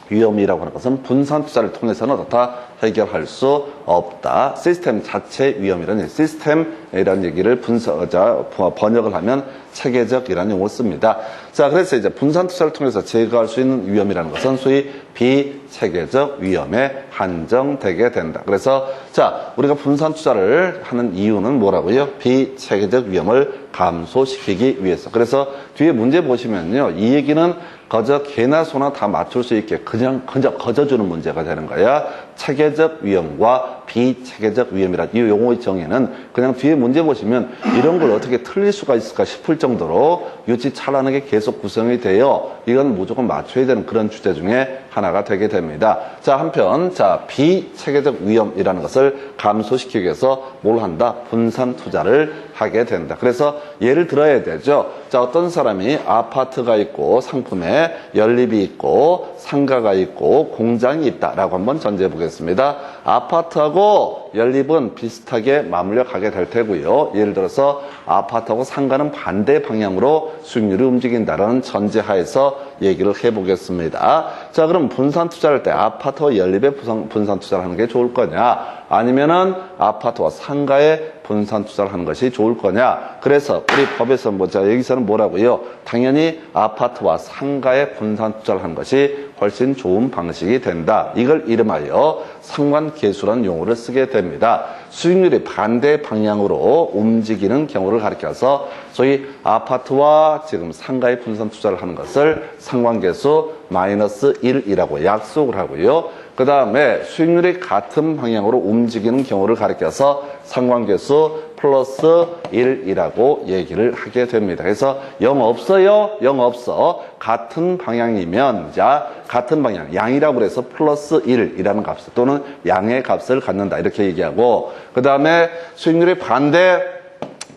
위험이라고 하는 것은 분산 투자를 통해서는 어떻다 해결할 수 없다. 시스템 자체 위험이라는 시스템이라는 얘기를 번역을 하면 체계적이라는 용어를 씁니다. 자, 그래서 이제 분산 투자를 통해서 제거할 수 있는 위험이라는 것은 소위 비체계적 위험에 한정되게 된다. 그래서 자, 우리가 분산 투자를 하는 이유는 뭐라고요? 비체계적 위험을 감소시키기 위해서. 그래서 뒤에 문제 보시면요, 이 얘기는 거저 개나 소나 다 맞출 수 있게 그냥 거저주는 문제가 되는 거야. 체계적 위험과 비체계적 위험이라 이 용어의 정의는 그냥 뒤에 문제 보시면 이런 걸 어떻게 틀릴 수가 있을까 싶을 정도로 유치찬란하게 계속 구성이 되어 이건 무조건 맞춰야 되는 그런 주제 중에 하나가 되게 됩니다. 자, 한편 비체계적 위험이라는 것을 감소시키기 위해서 뭘 한다? 분산 투자를 하게 된다. 그래서 예를 들어야 되죠. 자, 어떤 사람이 아파트가 있고 상품에 연립이 있고 상가가 있고 공장이 있다라고 한번 전제해 보겠습니다. 아파트하고 연립은 비슷하게 맞물려 가게 될 테고요. 예를 들어서 아파트하고 상가는 반대 방향으로 수익률이 움직인다라는 전제하에서 얘기를 해보겠습니다. 자, 그럼 분산 투자를 할 때 아파트와 연립에 분산 투자를 하는 게 좋을 거냐? 아니면은 아파트와 상가에 분산 투자를 하는 것이 좋을 거냐? 그래서 우리 법에서 여기서는 뭐라고요? 당연히 아파트와 상가에 분산 투자를 하는 것이 훨씬 좋은 방식이 된다. 이걸 이름하여 상관계수라는 용어를 쓰게 됩니다. 수익률이 반대 방향으로 움직이는 경우를 가리켜서 소위 아파트와 지금 상가에 분산 투자를 하는 것을 상관계수 -1이라고 약속을 하고요. 그 다음에 수익률이 같은 방향으로 움직이는 경우를 가리켜서 상관계수 +1이라고 얘기를 하게 됩니다. 그래서 0 없어요? 0 없어. 같은 방향이면, 자, 같은 방향, 양이라고 그래서 +1이라는 값 또는 양의 값을 갖는다. 이렇게 얘기하고, 그 다음에 수익률이 반대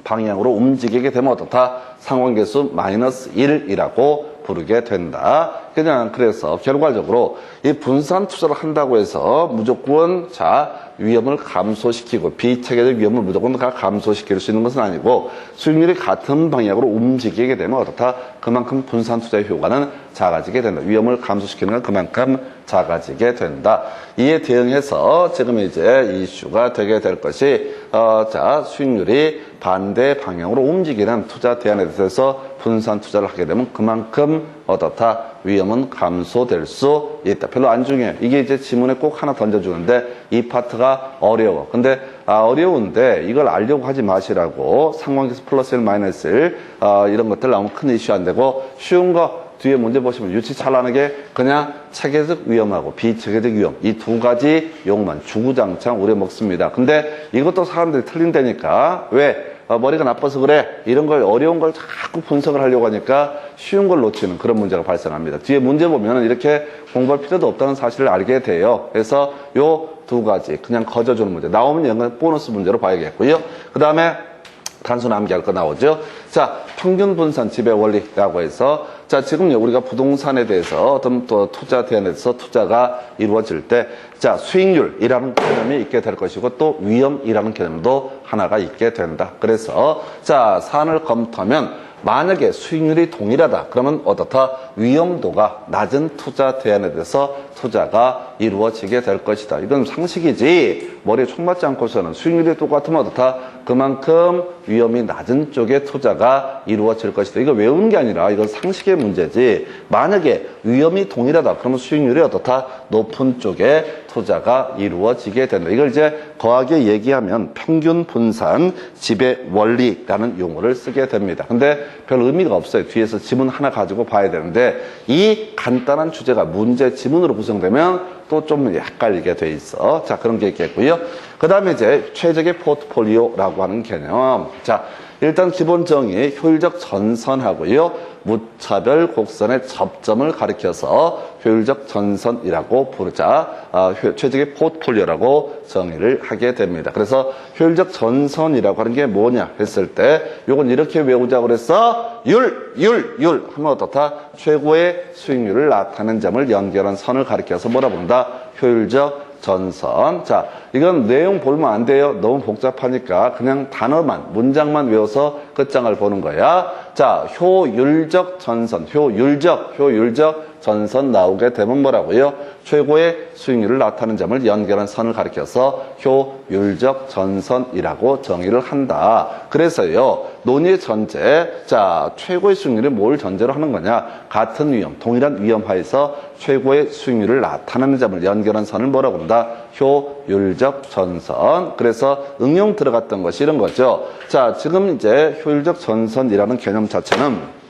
방향으로 움직이게 되면 어떻다? 상관계수 -1이라고 부르게 된다. 그래서 결과적으로 이 분산 투자를 한다고 해서 무조건 위험을 감소시키고 비체계적 위험을 무조건 감소시킬 수 있는 것은 아니고 수익률이 같은 방향으로 움직이게 되면 어떻다? 그만큼 분산 투자의 효과는 작아지게 된다. 위험을 감소시키는 건 그만큼 작아지게 된다. 이에 대응해서 지금 이제 이슈가 되게 될 것이 수익률이 반대 방향으로 움직이는 투자 대안에 대해서 분산 투자를 하게 되면 그만큼 어떻다? 위험은 감소될 수 있다. 별로 안 중요해요. 이게 이제 지문에 꼭 하나 던져주는데 이 파트가 어려워. 근데 어려운데 이걸 알려고 하지 마시라고 상관계수 +1, -1 이런 것들 나오면 큰 이슈 안 되고 쉬운 거 뒤에 문제 보시면 유치찬란하게 그냥 체계적 위험하고 비체계적 위험 이 두 가지 용어만 주구장창 우려먹습니다. 근데 이것도 사람들이 틀린다니까. 왜? 머리가 나빠서 그래. 이런 걸 어려운 걸 자꾸 분석을 하려고 하니까 쉬운 걸 놓치는 그런 문제가 발생합니다. 뒤에 문제 보면 이렇게 공부할 필요도 없다는 사실을 알게 돼요. 그래서 요 두 가지 그냥 거저주는 문제 나오면 이건 보너스 문제로 봐야겠고요. 그 다음에 단순 암기할 거 나오죠. 자, 평균 분산 지배 원리라고 해서 자, 지금 우리가 부동산에 대해서 어떤 또 투자 대안에 대해서 투자가 이루어질 때 자, 수익률이라는 개념이 있게 될 것이고 또 위험이라는 개념도 하나가 있게 된다. 그래서 자, 사안을 검토하면 만약에 수익률이 동일하다. 그러면 어떻다? 위험도가 낮은 투자 대안에 대해서 투자가 이루어지게 될 것이다. 이건 상식이지 머리에 총 맞지 않고서는 수익률이 똑같으면 어떻다? 그만큼 위험이 낮은 쪽에 투자가 이루어질 것이다. 이거 외우는 게 아니라 이건 상식의 문제지. 만약에 위험이 동일하다. 그러면 수익률이 어떻다? 높은 쪽에 투자가 이루어지게 된다. 이걸 이제 거하게 얘기하면 평균 분산 지배 원리라는 용어를 쓰게 됩니다. 근데 별 의미가 없어요. 뒤에서 지문 하나 가지고 봐야 되는데 이 간단한 주제가 문제 지문으로 구성되면 또 좀 헷갈리게 돼 있어. 자, 그런 게 있겠고요. 그 다음에 이제 최적의 포트폴리오라고 하는 개념. 자, 일단 기본 정의 효율적 전선하고요. 무차별 곡선의 접점을 가리켜서 효율적 전선이라고 부르자 최적의 포트폴리오라고 정의를 하게 됩니다. 그래서 효율적 전선이라고 하는 게 뭐냐 했을 때 요건 이렇게 외우자고 그래서 율 하면 어떻다? 최고의 수익률을 나타내는 점을 연결한 선을 가리켜서 뭐라 부른다? 효율적 전선. 자, 이건 내용 보면 안 돼요. 너무 복잡하니까 그냥 단어만, 문장만 외워서 끝장을 보는 거야. 자, 효율적 전선, 효율적 전선 나오게 되면 뭐라고요? 최고의 수익률을 나타내는 점을 연결한 선을 가리켜서 효율적 전선이라고 정의를 한다. 그래서요, 논의의 전제, 자, 최고의 수익률이 뭘 전제로 하는 거냐? 같은 위험, 동일한 위험하에서 최고의 수익률을 나타내는 점을 연결한 선을 뭐라고 한다? 효율적 전선. 그래서 응용 들어갔던 것이 이런 거죠. 자, 지금 이제 효율적 전선이라는 개념 자체는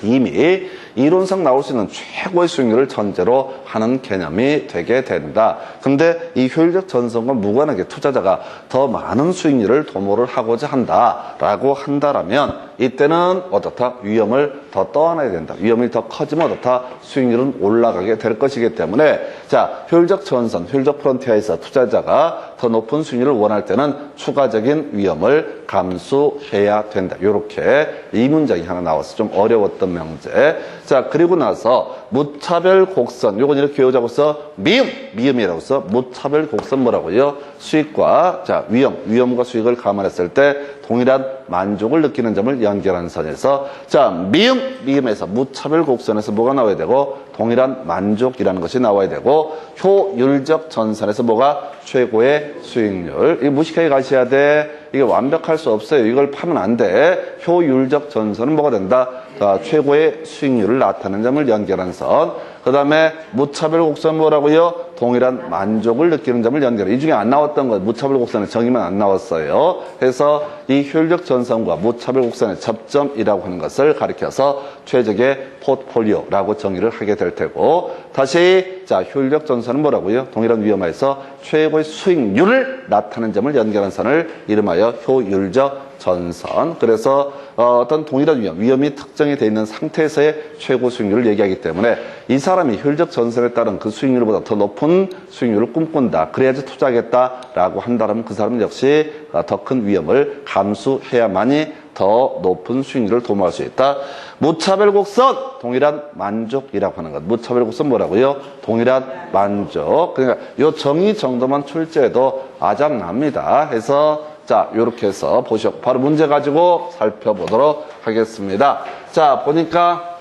이미 이론상 나올 수 있는 최고의 수익률을 전제로 하는 개념이 되게 된다. 근데 이 효율적 전선과 무관하게 투자자가 더 많은 수익률을 도모를 하고자 한다라고 한다라면 이때는 어떻다? 위험을 더 떠안아야 된다. 위험이 더 커지면 어떻다? 수익률은 올라가게 될 것이기 때문에 자, 효율적 전선, 효율적 프론티어에서 투자자가 더 높은 수익률을 원할 때는 추가적인 위험을 감수해야 된다. 이렇게 이 문장이 하나 나와서 좀 어려웠던 명제. 자, 그리고 나서 무차별 곡선. 요건 이렇게 외우자고 써. 미음이라고 써. 무차별 곡선 뭐라고요? 수익과, 자, 위험과 수익을 감안했을 때 동일한 만족을 느끼는 점을 연결하는 선에서, 자, 미음에서 무차별 곡선에서 뭐가 나와야 되고, 동일한 만족이라는 것이 나와야 되고, 효율적 전선에서 뭐가 최고의 수익률. 이거 무식하게 가셔야 돼. 이게 완벽할 수 없어요. 이걸 파면 안 돼. 효율적 전선은 뭐가 된다? 자, 최고의 수익률을 나타내는 점을 연결한 선. 그 다음에 무차별 곡선 뭐라고요? 동일한 만족을 느끼는 점을 연결해. 이 중에 안 나왔던 것, 무차별 곡선의 정의만 안 나왔어요. 그래서 이 효율적 전선과 무차별 곡선의 접점이라고 하는 것을 가리켜서 최적의 포트폴리오라고 정의를 하게 될 테고, 다시 자, 효율적 전선은 뭐라고요? 동일한 위험하에서 최고의 수익률을 나타내는 점을 연결한 선을 이름하여 효율적 전선. 그래서 어떤 동일한 위험이 특정이 되어 있는 상태에서의 최고 수익률을 얘기하기 때문에 이 사람이 효율적 전선에 따른 그 수익률보다 더 높은 수익률을 꿈꾼다. 그래야지 투자하겠다라고 한다면 그 사람은 역시 더 큰 위험을 감수해야만이 더 높은 수익률을 도모할 수 있다. 무차별 곡선, 동일한 만족이라고 하는 것. 무차별 곡선 뭐라고요? 동일한 만족. 그러니까 이 정의 정도만 출제해도 아작납니다. 해서 자, 요렇게 해서 보시고 바로 문제 가지고 살펴보도록 하겠습니다. 자, 보니까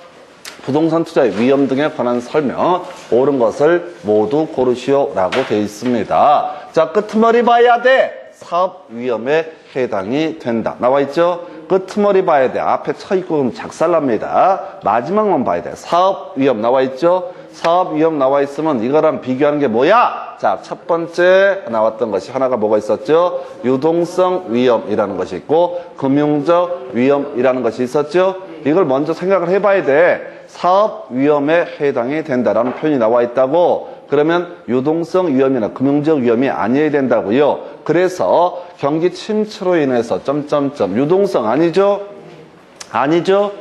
부동산 투자의 위험 등에 관한 설명, 옳은 것을 모두 고르시오라고 되어 있습니다. 자, 끄트머리 봐야 돼. 사업 위험에 해당이 된다. 나와 있죠? 끄트머리 봐야 돼. 앞에 쳐 있고 그럼 작살납니다. 마지막만 봐야 돼. 사업 위험 나와 있죠? 사업 위험 나와 있으면 이거랑 비교하는 게 뭐야? 자, 첫 번째 나왔던 것이 하나가 뭐가 있었죠? 유동성 위험이라는 것이 있고 금융적 위험이라는 것이 있었죠? 이걸 먼저 생각을 해봐야 돼. 사업 위험에 해당이 된다라는 표현이 나와 있다고. 그러면 유동성 위험이나 금융적 위험이 아니어야 된다고요. 그래서 경기 침체로 인해서 유동성 아니죠? 아니죠?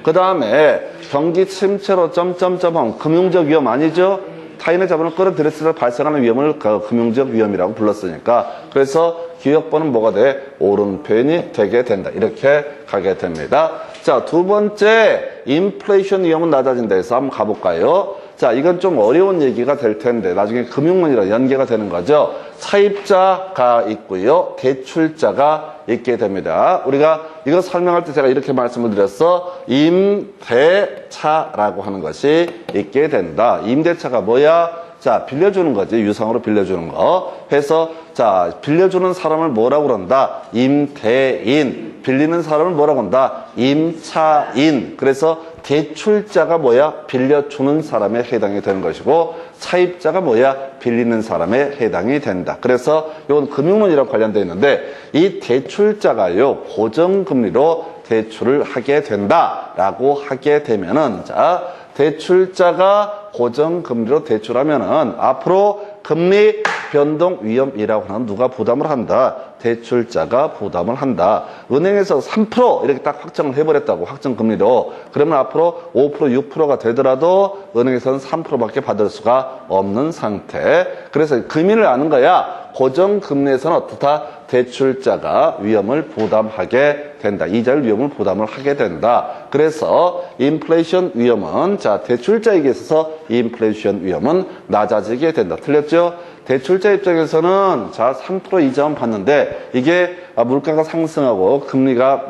그 다음에 경기 침체로 하면 금융적 위험 아니죠? 타인의 자본을 끌어들였을 때 발생하는 위험을 금융적 위험이라고 불렀으니까. 그래서 기억번은 뭐가 돼? 옳은 표현이 되게 된다. 이렇게 가게 됩니다. 자, 두 번째, 인플레이션 위험은 낮아진다 해서 한번 가볼까요? 자, 이건 좀 어려운 얘기가 될 텐데 나중에 금융문이랑 연계가 되는 거죠. 차입자가 있고요. 대출자가 있게 됩니다. 우리가 이거 설명할 때 제가 이렇게 말씀을 드렸어. 임대차라고 하는 것이 있게 된다. 임대차가 뭐야? 자, 빌려주는 거지. 유상으로 빌려주는 거. 해서 자, 빌려주는 사람을 뭐라고 그런다? 임대인. 빌리는 사람을 뭐라고 한다? 임차인. 그래서 대출자가 뭐야? 빌려주는 사람에 해당이 되는 것이고 차입자가 뭐야? 빌리는 사람에 해당이 된다. 그래서 이건 금융론이랑 관련되어 있는데 이 대출자가요 고정금리로 대출을 하게 된다라고 하게 되면은 자 대출자가 고정금리로 대출하면은 앞으로 금리 변동 위험이라고 하는 누가 부담을 한다. 대출자가 부담을 한다. 은행에서 3% 이렇게 딱 확정을 해버렸다고 확정금리로. 그러면 앞으로 5%, 6%가 되더라도 은행에서는 3%밖에 받을 수가 없는 상태. 그래서 금리를 아는 거야. 고정금리에서는 어떻다? 대출자가 위험을 부담하게 된다. 이자율 위험을 부담을 하게 된다. 그래서 인플레이션 위험은 자 대출자에게 있어서 인플레이션 위험은 낮아지게 된다. 틀렸죠? 대출자 입장에서는 자 3% 이자만 받는데 이게 물가가 상승하고 금리가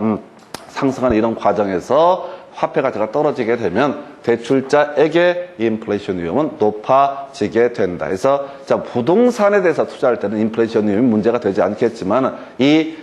상승하는 이런 과정에서 화폐 가치가 떨어지게 되면 대출자에게 인플레이션 위험은 높아지게 된다. 그래서 자 부동산에 대해서 투자할 때는 인플레이션 위험이 문제가 되지 않겠지만 이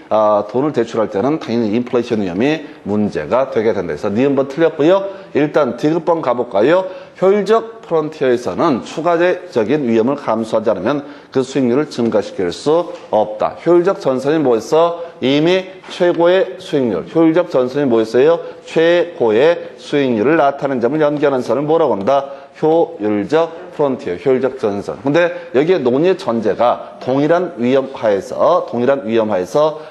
돈을 대출할 때는 당연히 인플레이션 위험이 문제가 되게 된다. 그래서 니은번 틀렸고요. 일단 디귿번 가볼까요? 효율적 프론티어에서는 추가적인 위험을 감수하지 않으면 그 수익률을 증가시킬 수 없다. 효율적 전선이 뭐였어? 이미 최고의 수익률. 효율적 전선이 뭐였어요? 최고의 수익률을 나타내는 점을 연결하는 선을 뭐라고 한다? 효율적 프론티어, 효율적 전선. 근데 여기에 논의의 전제가 동일한 위험하에서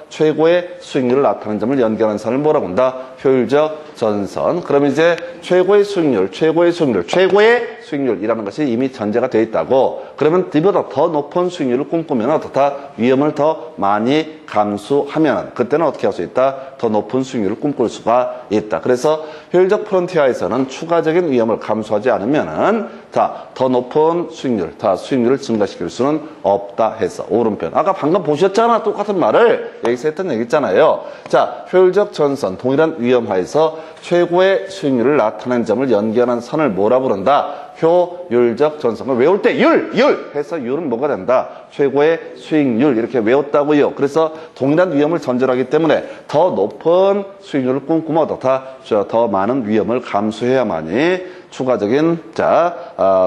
최고의 수익률을 나타내는 점을 연결하는 선을 뭐라고 한다? 효율적 전선. 그럼 이제 최고의 수익률이라는 것이 이미 전제가 되어 있다고. 그러면 이보다 더 높은 수익률을 꿈꾸면 어떻다? 위험을 더 많이 감수하면 그때는 어떻게 할 수 있다? 더 높은 수익률을 꿈꿀 수가 있다. 그래서 효율적 프론티어에서는 추가적인 위험을 감수하지 않으면은 더 높은 수익률을 증가시킬 수는 없다 해서 오른편. 아까 방금 보셨잖아. 똑같은 말을 여기서 했던 얘기 있잖아요. 자, 효율적 전선, 동일한 위험하에서 최고의 수익률을 나타내는 점을 연결한 선을 뭐라 부른다? 효율적 전선을 외울 때 율 해서 율은 뭐가 된다? 최고의 수익률 이렇게 외웠다고요. 그래서 동일한 위험을 전제하기 때문에 더 높은 수익률을 꿈꾸면 어떻다? 더 많은 위험을 감수해야만이 추가적인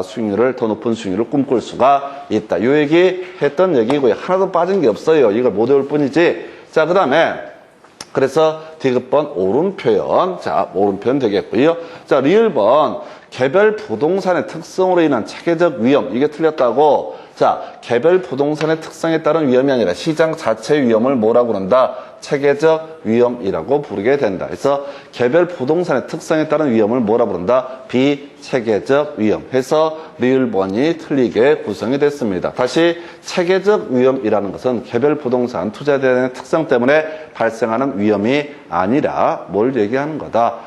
수익률을 더 높은 수익률을 꿈꿀 수가 있다. 요 얘기 했던 얘기고요. 하나도 빠진 게 없어요. 이걸 못 외울 뿐이지. 자, 그 다음에 그래서 디귿번 옳은 표현. 자, 옳은 표현 되겠고요. 자, 리을번 개별 부동산의 특성으로 인한 체계적 위험. 이게 틀렸다고. 자, 개별 부동산의 특성에 따른 위험이 아니라 시장 자체 위험을 뭐라고 그런다? 체계적 위험이라고 부르게 된다. 그래서 개별 부동산의 특성에 따른 위험을 뭐라 부른다? 비체계적 위험. 해서 리을번이 틀리게 구성이 됐습니다. 다시 체계적 위험이라는 것은 개별 부동산 투자에 대한 특성 때문에 발생하는 위험이 아니라 뭘 얘기하는 거다?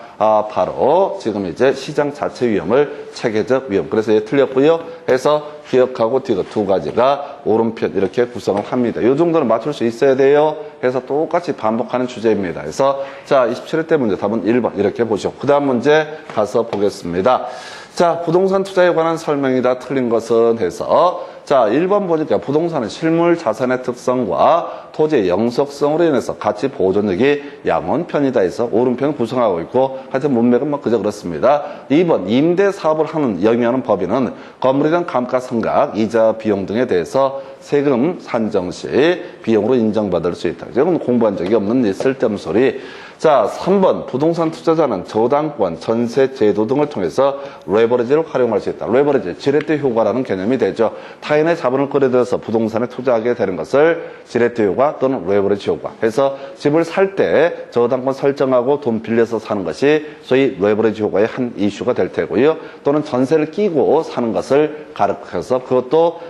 바로 지금 이제 시장 자체 위험을 체계적 위험. 그래서 얘 틀렸고요. 해서 기억하고 디귿 두 가지가 오른편 이렇게 구성을 합니다. 이 정도는 맞출 수 있어야 돼요. 해서 똑같이 반복하는 주제입니다. 그래서 자 27회 문제 답은 1번 이렇게 보시고 그 다음 문제 가서 보겠습니다. 자 부동산 투자에 관한 설명이 다 틀린 것은 해서 자 1번 보니까 부동산은 실물 자산의 특성과 토지의 영속성으로 인해서 가치 보존력이 양원 편이다 해서 오른편 구성하고 있고 하여튼 문맥은 뭐 그저 그렇습니다. 2번 임대 사업을 영위하는 법인은 건물에 대한 감가상각, 이자, 비용 등에 대해서 세금 산정 시 비용으로 인정받을 수 있다. 이건 공부한 적이 없는 쓸데없는 소리. 자, 3번 부동산 투자자는 저당권, 전세 제도 등을 통해서 레버리지를 활용할 수 있다. 레버리지, 지렛대 효과라는 개념이 되죠. 타인의 자본을 끌어들여서 부동산에 투자하게 되는 것을 지렛대 효과 또는 레버리지 효과 해서 집을 살 때 저당권 설정하고 돈 빌려서 사는 것이 소위 레버리지 효과의 한 이슈가 될 테고요. 또는 전세를 끼고 사는 것을 가르쳐서 그것도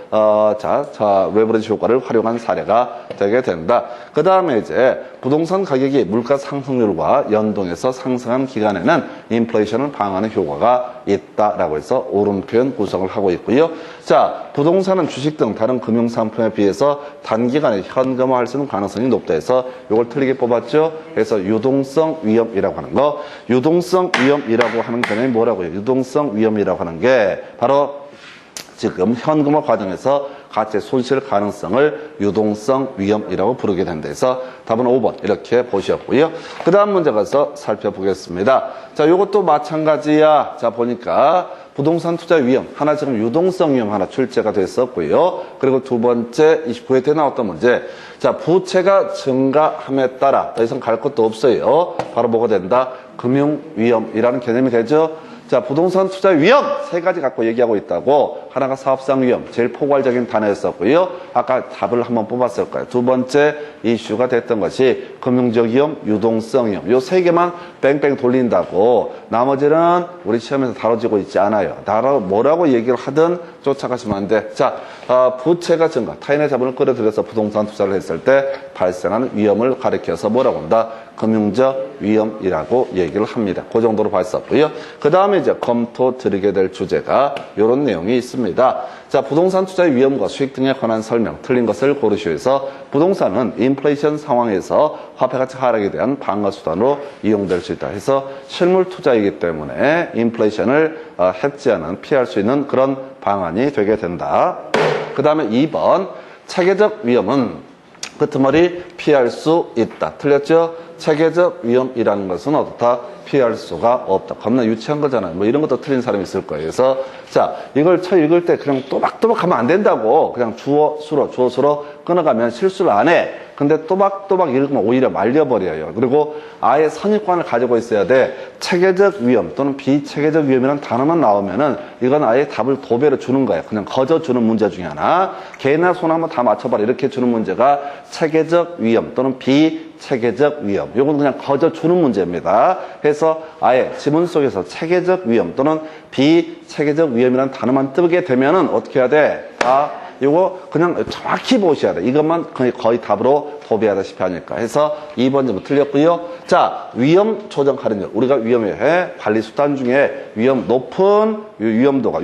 레버리지 효과를 활용한 사례가 되게 된다. 그 다음에 이제 부동산 가격이 물가 상승률과 연동해서 상승한 기간에는 인플레이션을 방어하는 효과가 있다라고 해서 옳은 표현 구성을 하고 있고요. 자, 부동산은 주식 등 다른 금융상품에 비해서 단기간에 현금화할 수 있는 가능성이 높다 해서 이걸 틀리게 뽑았죠. 그래서 유동성 위험이라고 하는 거. 유동성 위험이라고 하는 개념이 뭐라고요? 유동성 위험이라고 하는 게 바로 지금 현금화 과정에서 가치의 손실 가능성을 유동성 위험이라고 부르게 된다 해서 답은 5번 이렇게 보셨고요. 그 다음 문제 가서 살펴보겠습니다. 자, 요것도 마찬가지야. 자, 보니까 부동산 투자 위험 하나 지금 유동성 위험 하나 출제가 됐었고요. 그리고 두 번째 29회 때 나왔던 문제. 자, 부채가 증가함에 따라 더 이상 갈 것도 없어요. 바로 뭐가 된다? 금융 위험이라는 개념이 되죠. 자, 부동산 투자 위험 세 가지 갖고 얘기하고 있다고. 하나가 사업상 위험, 제일 포괄적인 단어였었고요. 아까 답을 한번 뽑았을 거예요. 두 번째 이슈가 됐던 것이 금융적 위험, 유동성 위험. 요 세 개만 뺑뺑 돌린다고. 나머지는 우리 시험에서 다뤄지고 있지 않아요. 뭐라고 얘기를 하든 쫓아가시면 안 돼. 자, 부채가 증가, 타인의 자본을 끌어들여서 부동산 투자를 했을 때 발생하는 위험을 가리켜서 뭐라고 한다? 금융적 위험이라고 얘기를 합니다. 그 정도로 봤었고요. 그 다음에 이제 검토 드리게 될 주제가 이런 내용이 있습니다. 자, 부동산 투자의 위험과 수익 등에 관한 설명, 틀린 것을 고르시오에서 부동산은 인플레이션 상황에서 화폐가치 하락에 대한 방어 수단으로 이용될 수 있다 해서 실물 투자이기 때문에 인플레이션을 해지하는, 피할 수 있는 그런 방안이 되게 된다. 그 다음에 2번, 체계적 위험은 끄트머리 피할 수 있다. 틀렸죠? 체계적 위험이라는 것은 어떻다? 피할 수가 없다. 겁나 유치한 거잖아요. 뭐 이런 것도 틀린 사람이 있을 거예요. 그래서 자, 이걸 읽을 때 그냥 또박또박 하면 안 된다고. 그냥 주어 수로 끊어가면 실수를 안 해. 근데 또박또박 읽으면 오히려 말려버려요. 그리고 아예 선입관을 가지고 있어야 돼. 체계적 위험 또는 비체계적 위험이라는 단어만 나오면은 이건 아예 답을 도배로 주는 거예요. 그냥 거저 주는 문제 중에 하나. 개나 손 한번 다 맞춰봐라. 이렇게 주는 문제가 체계적 위험 또는 비체계적 위험. 이건 그냥 거저 주는 문제입니다. 그래서 아예 지문 속에서 체계적 위험 또는 비체계적 위험이라는 단어만 뜨게 되면은 어떻게 해야 돼? 이거 그냥 정확히 보셔야 돼. 이것만 거의 답으로 도배하다시피 하니까. 해서 2번 점은 틀렸고요. 자, 위험 조정 할인율. 우리가 위험에 관리 수단 중에 위험도가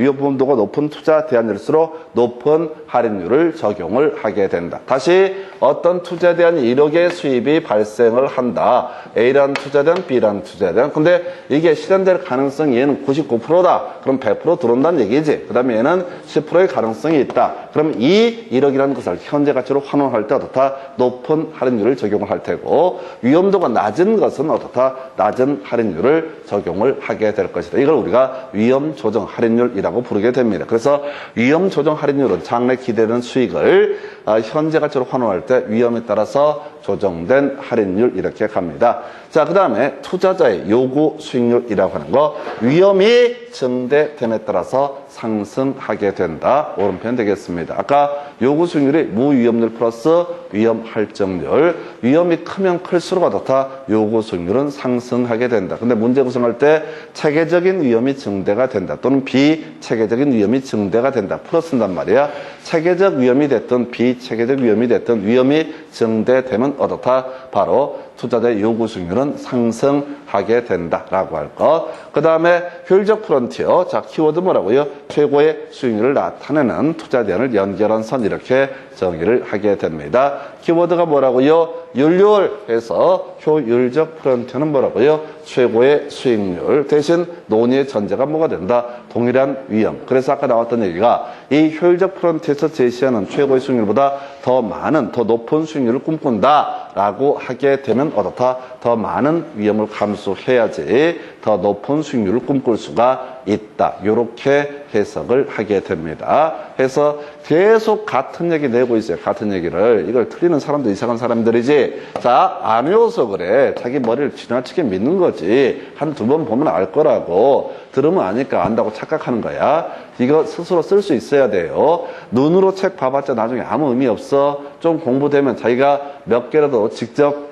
높은 투자 대안일수록 높은 할인율을 적용을 하게 된다. 다시 어떤 투자에 대한 1억의 수입이 발생을 한다. A라는 투자대안, B라는 투자대안. 근데 이게 실현될 가능성이 얘는 99%다. 그럼 100% 들어온다는 얘기지. 그 다음에 얘는 10%의 가능성이 있다. 그럼 이 1억이라는 것을 현재 가치로 환원할 때 어떻다? 높은 할인율을 적용을 할 테고, 위험도가 낮은 것은 어떻다? 낮은 할인율을 적용을 하게 될 것이다. 이걸 우리가 위험 조정 할인율이라고 부르게 됩니다. 그래서 위험 조정 할인율은 장래 기대되는 수익을 현재 가치로 환원할 때 위험에 따라서 조정된 할인율 이렇게 갑니다. 자, 그 다음에 투자자의 요구 수익률이라고 하는 거, 위험이 증대됨에 따라서 상승하게 된다. 오른편 되겠습니다. 아까 요구 수익률이 무위험률 플러스 위험 할증률. 위험이 크면 클수록 어떻다? 요구 수익률은 상승하게 된다. 근데 문제 구성할 때 체계적인 위험이 증대가 된다. 또는 비체계적인 위험이 증대가 된다. 풀어쓴단 말이야. 체계적 위험이 됐든 비체계적 위험이 됐든 위험이 증대되면 어떻다? 바로 투자자의 요구 수익률은 상승하게 된다라고 할 것. 그 다음에 효율적 프론티어. 자, 키워드 뭐라고요? 최고의 수익률을 나타내는 투자 대안을 연결한 선 이렇게 정의를 하게 됩니다. 키워드가 뭐라고요? 율률해서 효율적 프론티어는 뭐라고요? 최고의 수익률. 대신 논의의 전제가 뭐가 된다? 동일한 위험. 그래서 아까 나왔던 얘기가 이 효율적 프론티어에서 제시하는 최고의 수익률보다 더 많은, 더 높은 수익률을 꿈꾼다 라고 하게 되면 어떻다? 더 많은 위험을 감수해야지 더 높은 수익률을 꿈꿀 수가 있다. 이렇게 해석을 하게 됩니다. 그래서 계속 같은 얘기 내고 있어요. 같은 얘기를. 이걸 틀리는 사람도 이상한 사람들이지. 자, 안 외워서 그래. 자기 머리를 지나치게 믿는 거지. 한두 번 보면 알 거라고. 들으면 아니까 안다고 착각하는 거야. 이거 스스로 쓸 수 있어야 돼요. 눈으로 책 봐봤자 나중에 아무 의미 없어. 좀 공부되면 자기가 몇 개라도 직접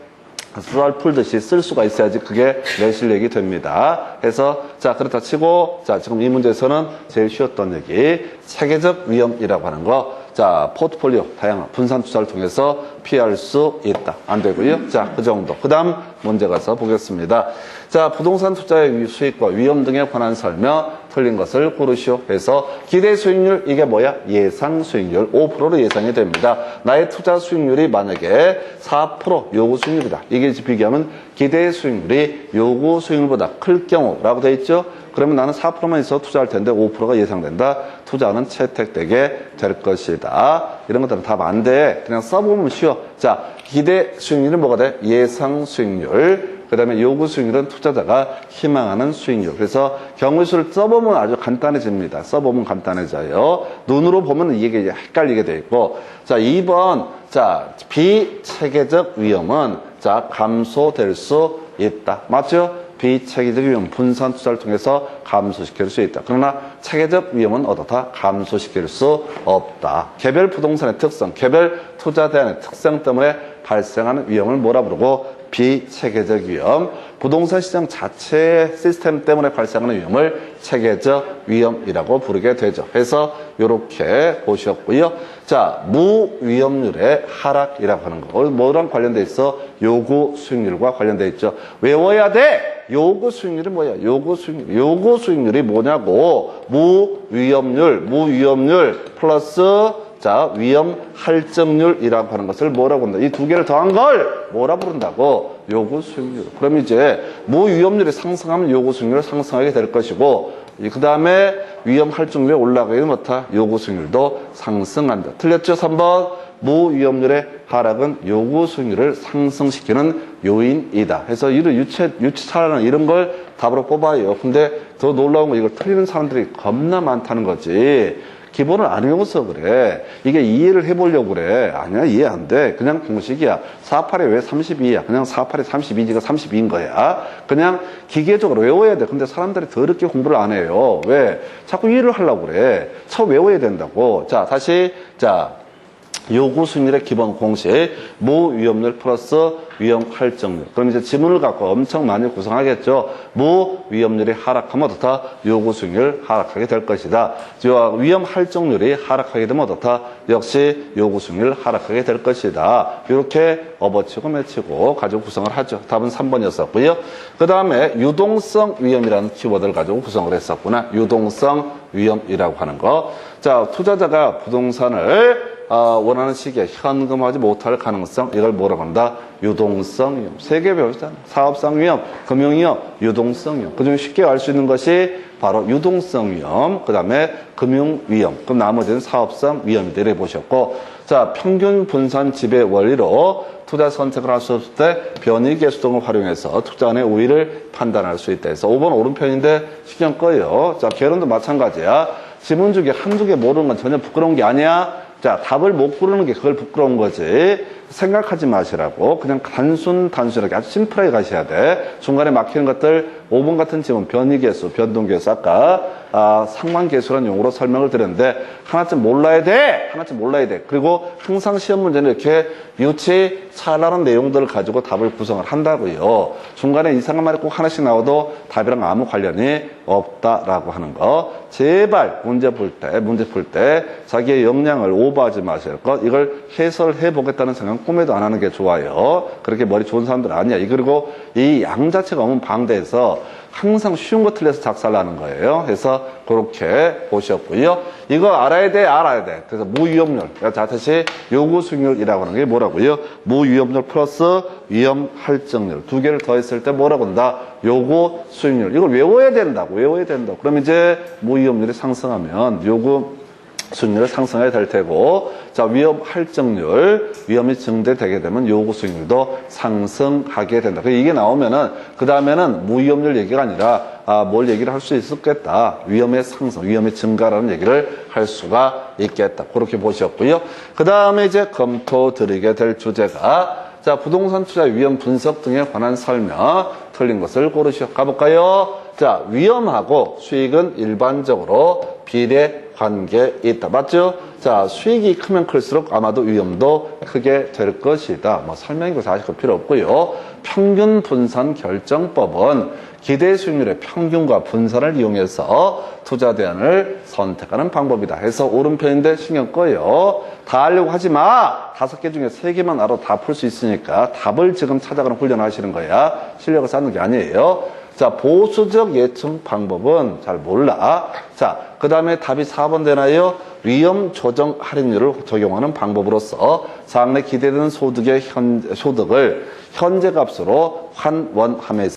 수달 풀듯이 쓸 수가 있어야지 그게 내 실력이 됩니다. 그래서 자, 그렇다 치고 자, 지금 이 문제에서는 제일 쉬웠던 얘기, 체계적 위험이라고 하는 거. 자, 포트폴리오 다양한 분산 투자를 통해서 피할 수 있다. 안 되고요. 자, 그 정도. 그 다음 문제 가서 보겠습니다. 자, 부동산 투자의 수익과 위험 등에 관한 설명, 틀린 것을 고르시오. 그래서 기대 수익률, 이게 뭐야? 예상 수익률 5%로 예상이 됩니다. 나의 투자 수익률이 만약에 4% 요구 수익률이다. 이게 비교하면 기대 수익률이 요구 수익률보다 클 경우라고 돼 있죠. 그러면 나는 4%만 있어 투자할 텐데 5%가 예상된다. 투자는 채택되게 될 것이다. 이런 것들은 답 안 돼. 그냥 써보면 쉬워. 자, 기대 수익률은 뭐가 돼? 예상 수익률. 그 다음에 요구 수익률은 투자자가 희망하는 수익률. 그래서 경우수를 써보면 아주 간단해집니다. 써보면 간단해져요. 눈으로 보면 이게 헷갈리게 돼 있고. 자, 2번. 자, 비체계적 위험은 자, 감소될 수 있다. 맞죠? 비체계적 위험, 분산 투자를 통해서 감소시킬 수 있다. 그러나 체계적 위험은 어떻다? 감소시킬 수 없다. 개별 부동산의 특성, 개별 투자 대안의 특성 때문에 발생하는 위험을 뭐라 부르고? 비체계적 위험. 부동산 시장 자체의 시스템 때문에 발생하는 위험을 체계적 위험이라고 부르게 되죠. 그래서 이렇게 보셨고요. 자, 무위험률의 하락이라고 하는 거. 뭐랑 관련돼 있어? 요구 수익률과 관련돼 있죠. 외워야 돼! 요구 수익률이 뭐야? 요구 수익률. 요구 수익률이 뭐냐고? 무위험률 플러스 자, 위험 할증률이라고 하는 것을 뭐라고 한다? 이 두 개를 더한 걸 뭐라 부른다고? 요구 수익률. 그럼 이제 무위험률이 상승하면 요구 수익률이 상승하게 될 것이고, 그 다음에 위험 할증률이 올라가게 되면 어떻다? 요구 수익률도 상승한다. 틀렸죠? 3번. 무위험률의 하락은 요구 수익률을 상승시키는 요인이다. 그래서 이런 유치차라는 이런 걸 답으로 뽑아요. 근데 더 놀라운 건 이걸 틀리는 사람들이 겁나 많다는 거지. 기본을 안 외워서 그래. 이게 이해를 해보려고 그래. 아니야, 이해 안 돼. 그냥 공식이야. 4,8이 왜 32야? 그냥 4,8이 32지가 32인 거야. 그냥 기계적으로 외워야 돼. 근데 사람들이 더럽게 공부를 안 해요. 왜? 자꾸 이해를 하려고 그래. 처음 외워야 된다고. 자, 다시, 자. 요구 수익률의 기본 공식, 무위험률 플러스 위험 할증률. 그럼 이제 지문을 갖고 엄청 많이 구성하겠죠. 무위험률이 하락하면 어떻다? 요구 수익률 하락하게 될 것이다. 위험 할증률이 하락하게 되면 어떻다? 역시 요구 수익률 하락하게 될 것이다. 이렇게 업어치고 맺히고 가지고 구성을 하죠. 답은 3번이었었고요. 그 다음에 유동성 위험이라는 키워드를 가지고 구성을 했었구나. 유동성 위험이라고 하는 거. 자, 투자자가 부동산을 원하는 시기에 현금화하지 못할 가능성, 이걸 뭐라고 한다? 유동성 위험. 세 개 배우잖아. 사업상 위험, 금융 위험, 유동성 위험. 그중에 쉽게 알 수 있는 것이 바로 유동성 위험, 그 다음에 금융 위험, 그럼 나머지는 사업상 위험들을 보셨고, 자, 평균 분산 지배 원리로 투자 선택을 할 수 없을 때 변이 계수 등을 활용해서 투자안의 우위를 판단할 수 있다 해서 5번 오른편인데 신경 꺼요. 자, 결론도 마찬가지야. 지문 중에 한두 개 모르는 건 전혀 부끄러운 게 아니야. 자, 답을 못 고르는 게 그걸 부끄러운 거지. 생각하지 마시라고. 그냥 단순하게 아주 심플하게 가셔야 돼. 중간에 막히는 것들 5번 같은 지문 변이계수, 변동계수 아까 상관계수라는 용어로 설명을 드렸는데 하나쯤 몰라야 돼. 하나쯤 몰라야 돼. 그리고 항상 시험 문제는 이렇게 유치 찰나는 내용들을 가지고 답을 구성을 한다고요. 중간에 이상한 말이 꼭 하나씩 나와도 답이랑 아무 관련이 없다라고 하는 거. 제발 문제 풀 때 자기의 역량을 오버하지 마실 것. 이걸 해설해 보겠다는 생각은 꿈에도 안 하는 게 좋아요. 그렇게 머리 좋은 사람들 아니야. 그리고 이 양 자체가 너무 방대해서 항상 쉬운 거 틀려서 작살나는 거예요. 그래서 그렇게 보셨고요. 이거 알아야 돼. 그래서 무위험률. 자, 다시 요구 수익률이라고 하는 게 뭐라고요? 무위험률 플러스 위험 할증률. 두 개를 더했을 때 뭐라고 한다? 요구 수익률. 이걸 외워야 된다고. 그럼 이제 무위험률이 상승하면 요구 수익률을 상승해야 될 테고, 자, 위험 할증률, 위험이 증대되게 되면 요구 수익률도 상승하게 된다. 이게 나오면은, 그 다음에는 무위험률 얘기가 아니라, 뭘 얘기를 할 수 있었겠다. 위험의 상승, 위험의 증가라는 얘기를 할 수가 있겠다. 그렇게 보셨고요. 그 다음에 이제 검토 드리게 될 주제가, 자, 부동산 투자 위험 분석 등에 관한 설명, 틀린 것을 고르시오. 가볼까요? 자, 위험하고 수익은 일반적으로 비례 관계에 있다. 맞죠? 자, 수익이 크면 클수록 아마도 위험도 크게 될 것이다. 뭐 설명이고 사실 필요 없고요. 평균 분산 결정법은 기대 수익률의 평균과 분산을 이용해서 투자 대안을 선택하는 방법이다. 해서 오른편인데 신경 꺼요. 다 하려고 하지 마. 5개 중에 3개만 알아 다 풀 수 있으니까 답을 지금 찾아가는 훈련하시는 거야. 실력을 쌓는 게 아니에요. 자, 보수적 예측 방법은 잘 몰라. 자, 그 다음에 답이 4번 되나요? 위험 조정 할인율을 적용하는 방법으로서 장래 기대되는 소득을 현재 값으로 환원하면서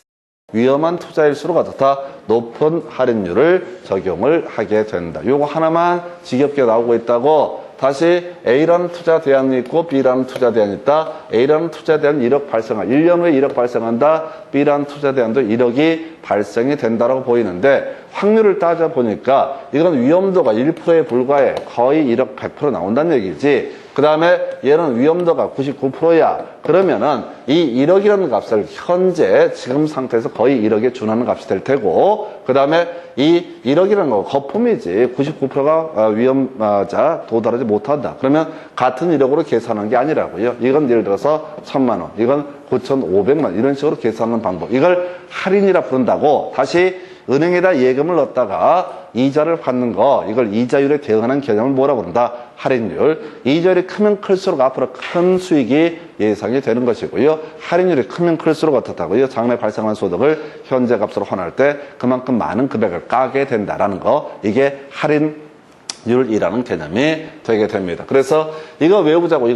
위험한 투자일수록 어떻다? 높은 할인율을 적용을 하게 된다. 요거 하나만 지겹게 나오고 있다고. 다시 A라는 투자 대안이 있고 B라는 투자 대안이 있다. A라는 투자 대안은 1억 발생한다. 1년 후에 1억 발생한다. B라는 투자 대안도 1억이 발생이 된다라고 보이는데 확률을 따져보니까 이건 위험도가 1%에 불과해. 거의 1억 100% 나온다는 얘기지. 그 다음에 얘는 위험도가 99%야. 그러면은 이 1억이라는 값을 현재 지금 상태에서 거의 1억에 준하는 값이 될 테고, 그 다음에 이 1억이라는 거 거품이지. 99%가 위험자 도달하지 못한다. 그러면 같은 1억으로 계산하는 게 아니라고요. 이건 예를 들어서 1,000만 원, 이건 9,500만 이런 식으로 계산하는 방법. 이걸 할인이라 부른다고. 다시 은행에다 예금을 넣었다가 이자를 받는 거, 이걸 이자율에 대응하는 개념을 뭐라고 부른다? 할인율. 이자율이 크면 클수록 앞으로 큰 수익이 예상이 되는 것이고요. 할인율이 크면 클수록 어떻다고요? 장래 발생한 소득을 현재 값으로 환원할 때 그만큼 많은 금액을 까게 된다라는 거. 이게 할인율이라는 개념이 되게 됩니다. 그래서 이거 외우자고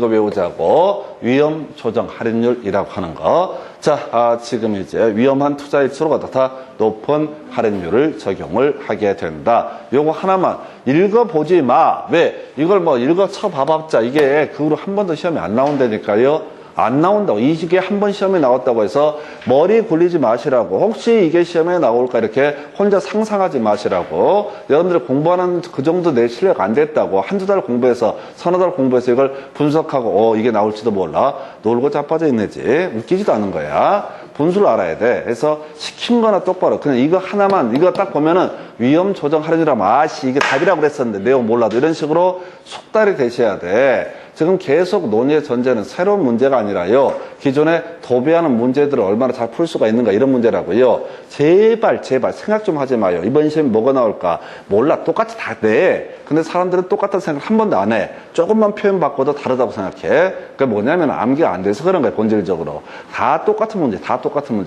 위험 조정 할인율이라고 하는 거. 자, 지금 이제 위험한 투자일수록 어떻다? 높은 할인율을 적용을 하게 된다. 요거 하나만 읽어보지 마. 왜? 이걸 뭐 읽어쳐봐봤자 이게 그 후로 한 번도 시험에 안 나온다니까요. 안 나온다고. 이 시기에 한 번 시험에 나왔다고 해서 머리 굴리지 마시라고. 혹시 이게 시험에 나올까 이렇게 혼자 상상하지 마시라고. 여러분들 공부하는 그 정도 내 실력 안 됐다고. 한두 달 공부해서 서너 달 공부해서 이걸 분석하고 이게 나올지도 몰라. 놀고 자빠져 있네지. 웃기지도 않은 거야. 분수를 알아야 돼. 그래서 시킨 거나 똑바로 그냥 이거 하나만 이거 딱 보면은 위험 조정 할인이라면 아씨 이게 답이라고 그랬었는데 내용 몰라도 이런 식으로 속달이 되셔야 돼. 지금 계속 논의의 전제는 새로운 문제가 아니라요. 기존에 도배하는 문제들을 얼마나 잘 풀 수가 있는가 이런 문제라고요. 제발 생각 좀 하지 마요. 이번 시험에 뭐가 나올까? 몰라. 똑같이 다 돼. 근데 사람들은 똑같은 생각 한 번도 안 해. 조금만 표현 바꿔도 다르다고 생각해. 그게 뭐냐면 암기가 안 돼서 그런 거예요. 본질적으로. 다 똑같은 문제.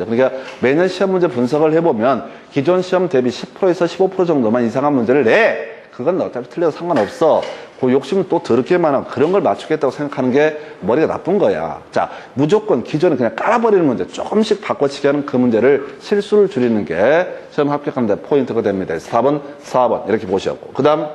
그러니까 매년 시험 문제 분석을 해보면 기존 시험 대비 10%에서 15% 정도만 이상한 문제를 내. 그건 어차피 틀려도 상관없어. 그 욕심은 또 더럽게 많아. 그런 걸 맞추겠다고 생각하는 게 머리가 나쁜 거야. 자, 무조건 기존에 그냥 깔아버리는 문제, 조금씩 바꿔치기 하는 그 문제를 실수를 줄이는 게 시험 합격하는 데 포인트가 됩니다. 4번, 4번 이렇게 보셨고. 그 다음,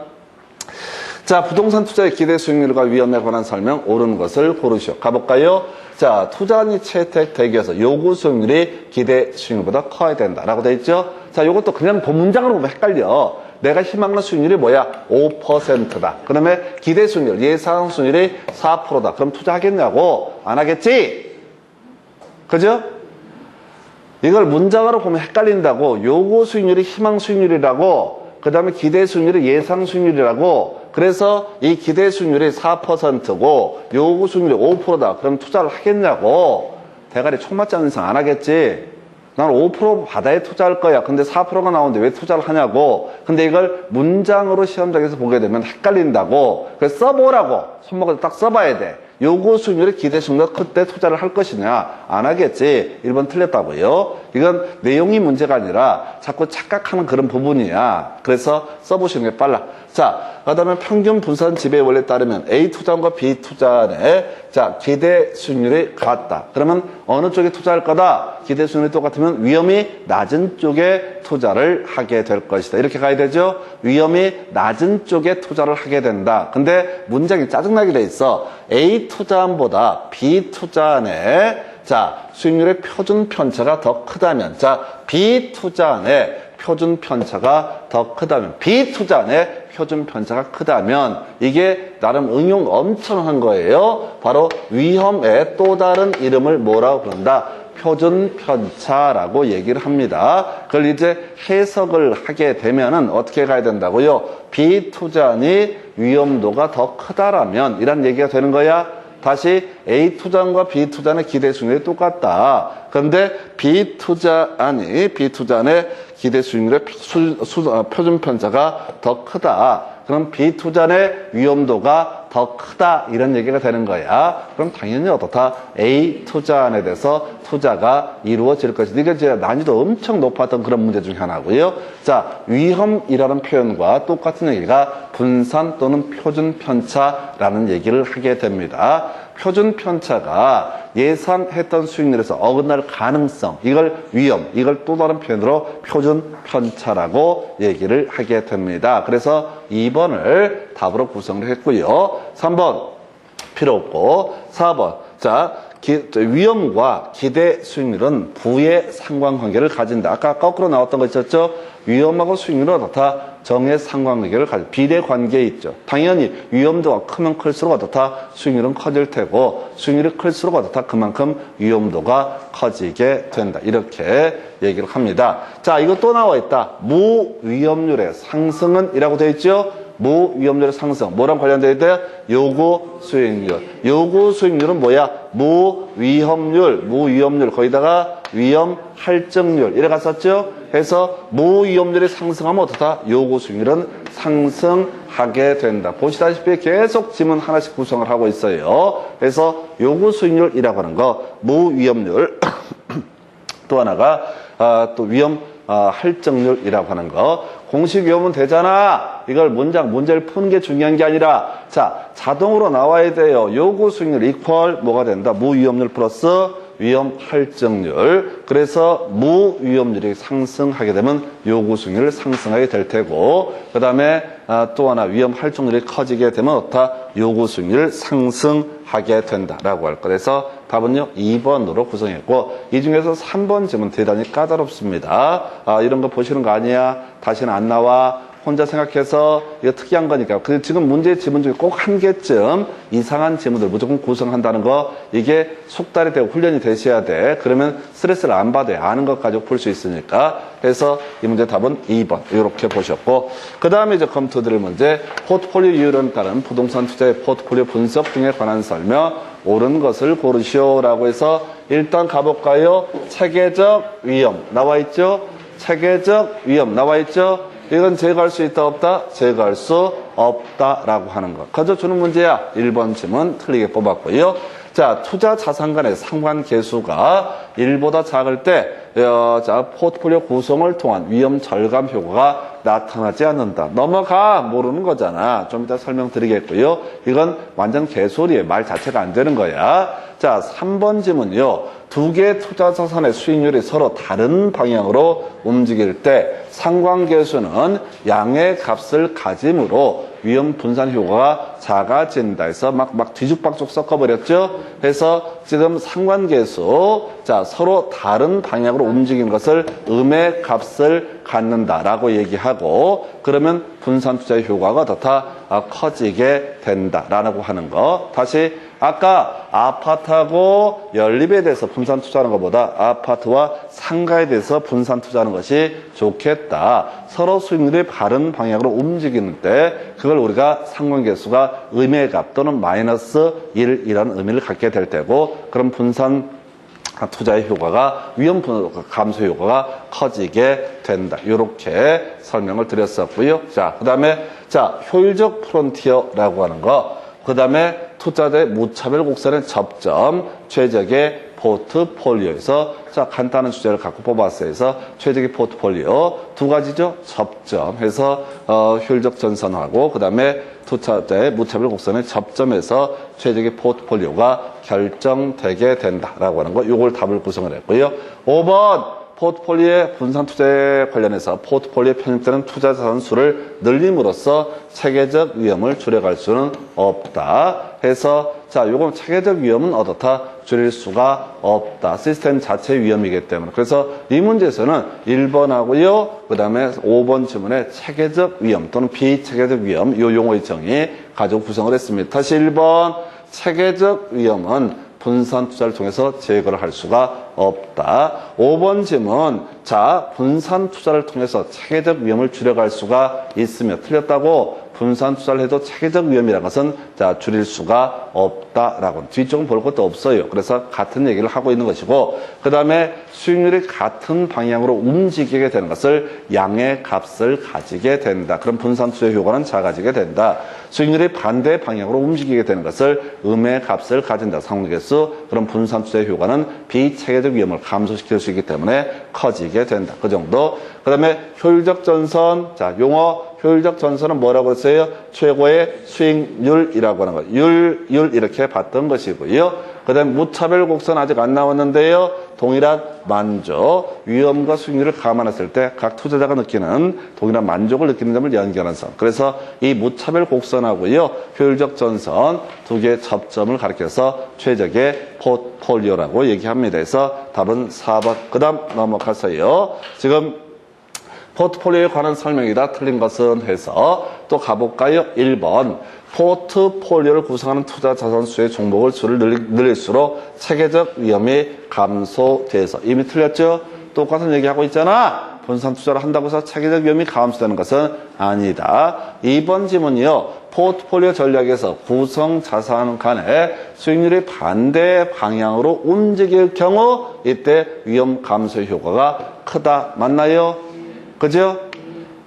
자, 부동산 투자의 기대 수익률과 위험에 관한 설명 옳은 것을 고르시오. 가볼까요? 자, 투자니 채택 대기에서 요구 수익률이 기대 수익률보다 커야 된다라고 돼 있죠? 자, 요것도 그냥 본 문장으로 보면 헷갈려. 내가 희망하는 수익률이 뭐야? 5%다. 그러면 기대 수익률, 예상 수익률이 4%다. 그럼 투자하겠냐고? 안 하겠지? 그죠? 이걸 문장으로 보면 헷갈린다고. 요구 수익률이 희망 수익률이라고. 그 다음에 기대 수익률이 예상 수익률이라고. 그래서 이 기대 수익률이 4%고 요구 수익률이 5%다. 그럼 투자를 하겠냐고. 대가리 총 맞지 않는 이상 안 하겠지? 난 5% 바다에 투자할 거야. 근데 4%가 나오는데 왜 투자를 하냐고. 근데 이걸 문장으로 시험장에서 보게 되면 헷갈린다고. 그래서 써보라고. 손목을 딱 써봐야 돼. 요구 수익률이 기대 수익률 그때 투자를 할 것이냐? 안 하겠지. 1번 틀렸다고요. 이건 내용이 문제가 아니라 자꾸 착각하는 그런 부분이야. 그래서 써보시는 게 빨라. 자, 그 다음에 평균 분산 지배 원리에 따르면 A 투자원과 B 투자원의 자, 기대 수익률이 같다. 그러면 어느 쪽에 투자할 거다? 기대 수익률이 똑같으면 위험이 낮은 쪽에 투자를 하게 될 것이다. 이렇게 가야 되죠? 위험이 낮은 쪽에 투자를 하게 된다. 근데 문장이 짜증나게 돼 있어. A 투자원보다 B 투자원의 자, 수익률의 표준 편차가 더 크다면, 자, B 투자원의 표준 편차가 더 크다면, B 투자원의 표준 편차가 크다면, 이게 나름 응용 엄청 한 거예요. 바로 위험의 또 다른 이름을 뭐라고 부른다? 표준 편차라고 얘기를 합니다. 그걸 이제 해석을 하게 되면은 어떻게 가야 된다고요? B 투자원이 위험도가 더 크다라면, 이란 얘기가 되는 거야. 다시 A 투자안과 B 투자안의 기대 수익률이 똑같다. 그런데 B 투자안의 기대 수익률의 표준 편차가 더 크다. 그럼 B 투자안의 위험도가 더 크다. 이런 얘기가 되는 거야. 그럼 당연히 어떻다? A 투자안에 대해서 투자가 이루어질 것이다. 이게 이제 난이도 엄청 높았던 그런 문제 중에 하나고요. 자, 위험이라는 표현과 똑같은 얘기가 분산 또는 표준 편차라는 얘기를 하게 됩니다. 표준 편차가 예상했던 수익률에서 어긋날 가능성, 이걸 위험, 이걸 또 다른 표현으로 표준 편차라고 얘기를 하게 됩니다. 그래서 2번을 답으로 구성을 했고요. 3번 필요 없고 4번 자, 위험과 기대 수익률은 부의 상관관계를 가진다. 아까 거꾸로 나왔던 거 있었죠? 위험하고 수익률은 어떻다? 정의 상관관계를 가진 비례관계에 있죠. 당연히 위험도가 크면 클수록 어떻다? 수익률은 커질 테고 수익률이 클수록 어떻다? 그만큼 위험도가 커지게 된다. 이렇게 얘기를 합니다. 자, 이거 또 나와 있다. 무위험률의 상승은 이라고 되어 있죠? 무위험률의 상승. 뭐랑 관련되어 있대요? 요구 수익률. 요구 수익률은 뭐야? 무위험률. 거기다가 위험 할증률. 이래 갔었죠? 해서 무위험률이 상승하면 어떻다? 요구 수익률은 상승하게 된다. 보시다시피 계속 지문 하나씩 구성을 하고 있어요. 그래서 요구 수익률이라고 하는 거, 무위험률. 또 하나가 또 위험 할증률이라고 하는 거. 공식 외우면 되잖아. 이걸 문제를 푸는 게 중요한 게 아니라, 자, 자동으로 나와야 돼요. 요구 수익률 이퀄 뭐가 된다? 무위험률 플러스 위험 할증률. 그래서 무위험률이 상승하게 되면 요구 수익률 상승하게 될 테고, 그 다음에 또 하나 위험 할증률이 커지게 되면 어떻다? 요구 수익률 상승하게 된다라고 할 거. 그래서 답은요 2번으로 구성했고, 이 중에서 3번 질문 대단히 까다롭습니다. 이런 거 보시는 거 아니야? 다시는 안 나와. 혼자 생각해서 이거 특이한 거니까. 근데 지금 문제 지문 중에 꼭 한 개쯤 이상한 지문들 무조건 구성한다는 거, 이게 속달이 되고 훈련이 되셔야 돼. 그러면 스트레스를 안 받아야 아는 것 가지고 풀 수 있으니까. 그래서 이 문제 답은 2번 이렇게 보셨고, 그 다음에 이제 검토드릴 문제, 포트폴리오 이율에 따른 부동산 투자의 포트폴리오 분석 등에 관한 설명, 옳은 것을 고르시오라고 해서 일단 가볼까요? 체계적 위험 나와 있죠? 체계적 위험 나와 있죠? 이건 제거할 수 있다 없다? 제거할 수 없다라고 하는 것. 거저 주는 문제야. 1번 질문 틀리게 뽑았고요. 자, 투자 자산 간의 상관 계수가 1보다 작을 때 자, 포트폴리오 구성을 통한 위험 절감 효과가 나타나지 않는다. 넘어가. 모르는 거잖아. 좀 이따 설명드리겠고요. 이건 완전 개소리에 말 자체가 안 되는 거야. 자, 3번 질문요. 두 개의 투자 자산의 수익률이 서로 다른 방향으로 움직일 때 상관계수는 양의 값을 가짐으로 위험 분산 효과가 작아진다 해서 막 뒤죽박죽 섞어버렸죠. 그래서 지금 상관계수, 자, 서로 다른 방향으로 움직이는 것을 음의 값을 갖는다라고 얘기하고, 그러면 분산 투자 효과가 더 커지게 된다라고 하는 거. 다시 아까 아파트하고 연립에 대해서 분산 투자하는 것보다 아파트와 상가에 대해서 분산 투자하는 것이 좋겠다. 서로 수익률이 다른 방향으로 움직이는데 그걸 우리가 상관계수가 음의 값 또는 마이너스 1이라는 의미를 갖게 될 테고, 그럼 분산 투자의 효과가 위험 감소 효과가 커지게 된다. 이렇게 설명을 드렸었고요. 자, 그다음에 효율적 프론티어라고 하는 거. 그다음에 투자자의 무차별 곡선의 접점, 최적의 포트폴리오에서 자, 간단한 주제를 갖고 뽑았어요. 그래서 최적의 포트폴리오 두 가지죠. 접점해서 효율적 전선하고, 그다음에 투자자의 무차별 곡선의 접점에서 최적의 포트폴리오가 결정되게 된다라고 하는 거. 요걸 답을 구성을 했고요. 5번 포트폴리오의 분산 투자에 관련해서 포트폴리오에 편입되는 투자 자산 수를 늘림으로써 체계적 위험을 줄여갈 수는 없다. 해서 자, 요건 체계적 위험은 어떻다? 줄일 수가 없다. 시스템 자체 위험이기 때문에. 그래서 이 문제에서는 1번하고요. 그 다음에 5번 질문에 체계적 위험 또는 비체계적 위험, 요 용어의 정의 가지고 구성을 했습니다. 다시 1번, 체계적 위험은 분산 투자를 통해서 제거를 할 수가 없다. 5번 질문, 자, 분산 투자를 통해서 체계적 위험을 줄여갈 수가 있으며, 틀렸다고 분산 투자를 해도 체계적 위험이라는 것은 자, 줄일 수가 없다라고. 뒤쪽은 볼 것도 없어요. 그래서 같은 얘기를 하고 있는 것이고, 그 다음에 수익률이 같은 방향으로 움직이게 되는 것을 양의 값을 가지게 된다. 그럼 분산 투자의 효과는 작아지게 된다. 수익률이 반대 방향으로 움직이게 되는 것을 음의 값을 가진다. 상관계수. 그럼 분산 투자의 효과는 비체계적 위험을 감소시킬 수 있기 때문에 커지게 된다. 그 정도. 그 다음에 효율적 전선. 자, 용어 효율적 전선은 뭐라고 했어요? 최고의 수익률이라고 하는 거. 율 이렇게 봤던 것이고요. 그 다음에 무차별 곡선 아직 안 나왔는데요. 동일한 만족, 위험과 수익률을 감안했을 때 각 투자자가 느끼는 동일한 만족을 느끼는 점을 연결한 선. 그래서 이 무차별 곡선하고요. 효율적 전선 두 개의 접점을 가리켜서 최적의 포트폴리오라고 얘기합니다. 그래서 답은 4번. 그 다음 넘어가서요. 지금 포트폴리오에 관한 설명이다. 틀린 것은 해서 또 가볼까요? 1번. 포트폴리오를 구성하는 투자 자산 수의 종목을 수를 늘릴수록 체계적 위험이 감소돼서. 이미 틀렸죠? 똑같은 얘기하고 있잖아. 분산 투자를 한다고 해서 체계적 위험이 감소되는 것은 아니다. 2번 지문이요. 포트폴리오 전략에서 구성 자산 간의 수익률이 반대 방향으로 움직일 경우 이때 위험 감소 효과가 크다. 맞나요? 그죠?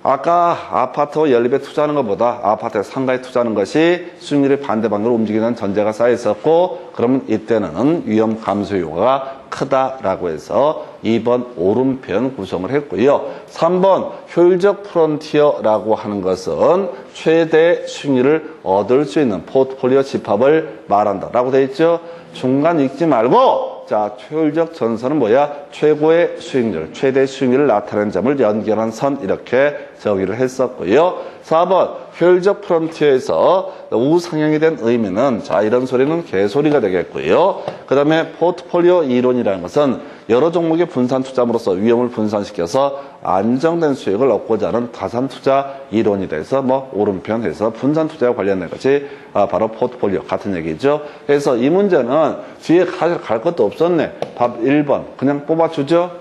아까 아파트 연립에 투자하는 것보다 아파트에 상가에 투자하는 것이 수익률이 반대 방향으로 움직이는 전제가 쌓여 있었고, 그러면 이때는 위험 감소 효과가 크다라고 해서 2번 오른편 구성을 했고요. 3번 효율적 프론티어라고 하는 것은 최대 수익률을 얻을 수 있는 포트폴리오 집합을 말한다라고 되어 있죠. 중간 읽지 말고, 자, 효율적 전선은 뭐야? 최고의 수익률, 최대 수익률을 나타내는 점을 연결한 선, 이렇게 정의를 했었고요. 4번 효율적 프론티어에서 우상향이 된 의미는, 자, 이런 소리는 개소리가 되겠고요. 그 다음에 포트폴리오 이론이라는 것은 여러 종목의 분산 투자함으로써 위험을 분산시켜서 안정된 수익을 얻고자 하는 가산 투자 이론이 돼서 뭐 오른편에서 분산 투자와 관련된 것이 바로 포트폴리오 같은 얘기죠. 그래서 이 문제는 뒤에 갈 것도 없었네. 밥 1번 그냥 뽑아주죠.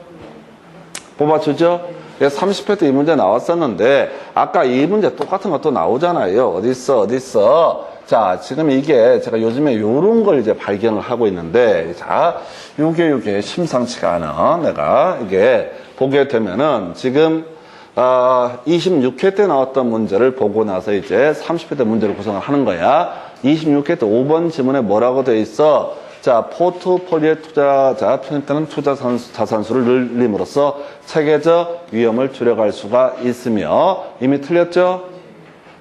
뽑아주죠. 30회 때 이 문제 나왔었는데 아까 이 문제 똑같은 것도 나오잖아요. 어딨어. 자, 지금 이게 제가 요즘에 요런 걸 이제 발견을 하고 있는데, 자, 요게 심상치가 않아. 내가 이게 보게 되면은 지금 26회 때 나왔던 문제를 보고 나서 이제 30회 때 문제를 구성을 하는 거야. 26회 때 5번 지문에 뭐라고 돼 있어? 자, 포트폴리오 투자자 편입되는 투자 자산수를 늘림으로써 체계적 위험을 줄여갈 수가 있으며, 이미 틀렸죠?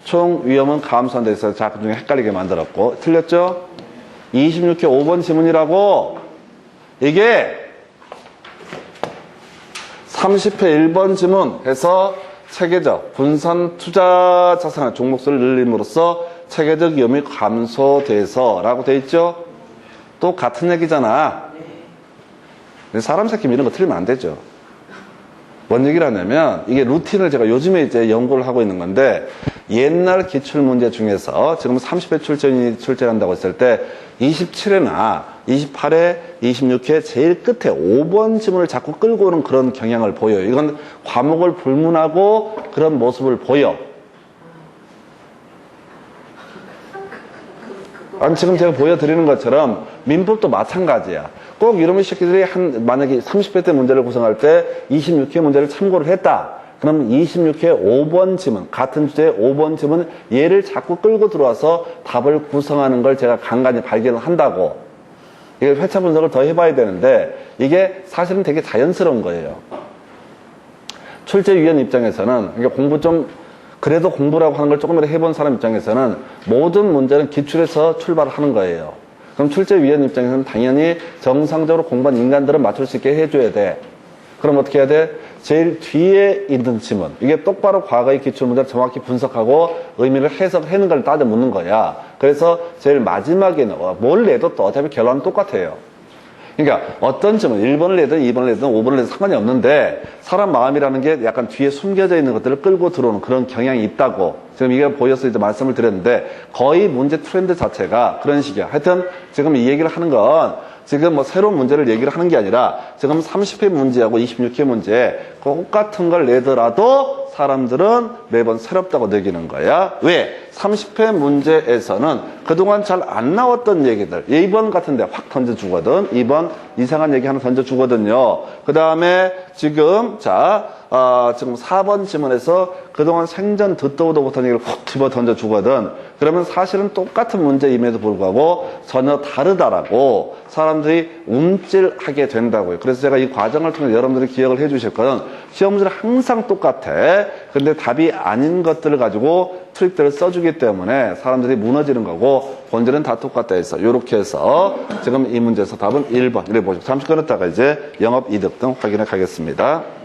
총 위험은 감소한 데 있어서 자꾸 중에 헷갈리게 만들었고, 틀렸죠? 26회 5번 지문이라고. 이게 30회 1번 지문 해서 체계적 분산 투자 자산의 종목수를 늘림으로써 체계적 위험이 감소돼서 라고 돼 있죠? 또 같은 얘기잖아. 사람 새끼 이런 거 틀리면 안 되죠. 뭔 얘기를 하냐면, 이게 루틴을 제가 요즘에 이제 연구를 하고 있는 건데, 옛날 기출문제 중에서 지금 30회 출제한다고 했을 때 27회나 28회, 26회 제일 끝에 5번 지문을 자꾸 끌고 오는 그런 경향을 보여요. 이건 과목을 불문하고 그런 모습을 보여. 아니, 지금 제가 보여드리는 것처럼 민법도 마찬가지야. 꼭 이놈의 새끼들이 만약에 30회 때 문제를 구성할 때 26회 문제를 참고를 했다. 그럼 26회 5번 지문, 같은 주제의 5번 지문 얘를 자꾸 끌고 들어와서 답을 구성하는 걸 제가 간간히 발견을 한다고. 이게 회차 분석을 더 해봐야 되는데 이게 사실은 되게 자연스러운 거예요. 출제위원 입장에서는 이게 그래도 공부라고 하는 걸 조금이라도 해본 사람 입장에서는 모든 문제는 기출에서 출발을 하는 거예요. 그럼 출제위원 입장에서는 당연히 정상적으로 공부한 인간들은 맞출 수 있게 해줘야 돼. 그럼 어떻게 해야 돼? 제일 뒤에 있는 지문. 이게 똑바로 과거의 기출문제를 정확히 분석하고 의미를 해석하는 걸 따져 묻는 거야. 그래서 제일 마지막에는 뭘 내도 또 어차피 결론은 똑같아요. 그러니까 어떤 지문, 1번을 내든 2번을 내든 5번을 내든 상관이 없는데 사람 마음이라는 게 약간 뒤에 숨겨져 있는 것들을 끌고 들어오는 그런 경향이 있다고 지금 이게 보여서 이제 말씀을 드렸는데 거의 문제 트렌드 자체가 그런 식이야. 하여튼 지금 이 얘기를 하는 건 지금 뭐 새로운 문제를 얘기를 하는 게 아니라 지금 30회 문제하고 26회 문제 똑같은 걸 내더라도 사람들은 매번 새롭다고 느끼는 거야. 왜? 30회 문제에서는 그동안 잘 안 나왔던 얘기들 1번 같은데 확 던져주거든. 2번 이상한 얘기 하나 던져주거든요. 그 다음에 지금 지금 4번 지문에서 그동안 생전 듣도 보도 못한 얘기를 훅 집어 던져주거든. 그러면 사실은 똑같은 문제임에도 불구하고 전혀 다르다라고 사람들이 움찔하게 된다고요. 그래서 제가 이 과정을 통해 여러분들이 기억을 해 주실 거는 시험 문제는 항상 똑같아. 근데 답이 아닌 것들을 가지고 수익들을 써주기 때문에 사람들이 무너지는 거고 본질은 다 똑같다 해서 이렇게 해서 지금 이 문제에서 답은 1번 이렇게 보시고 잠시 끊었다가 이제 영업이득 등 확인해 가겠습니다.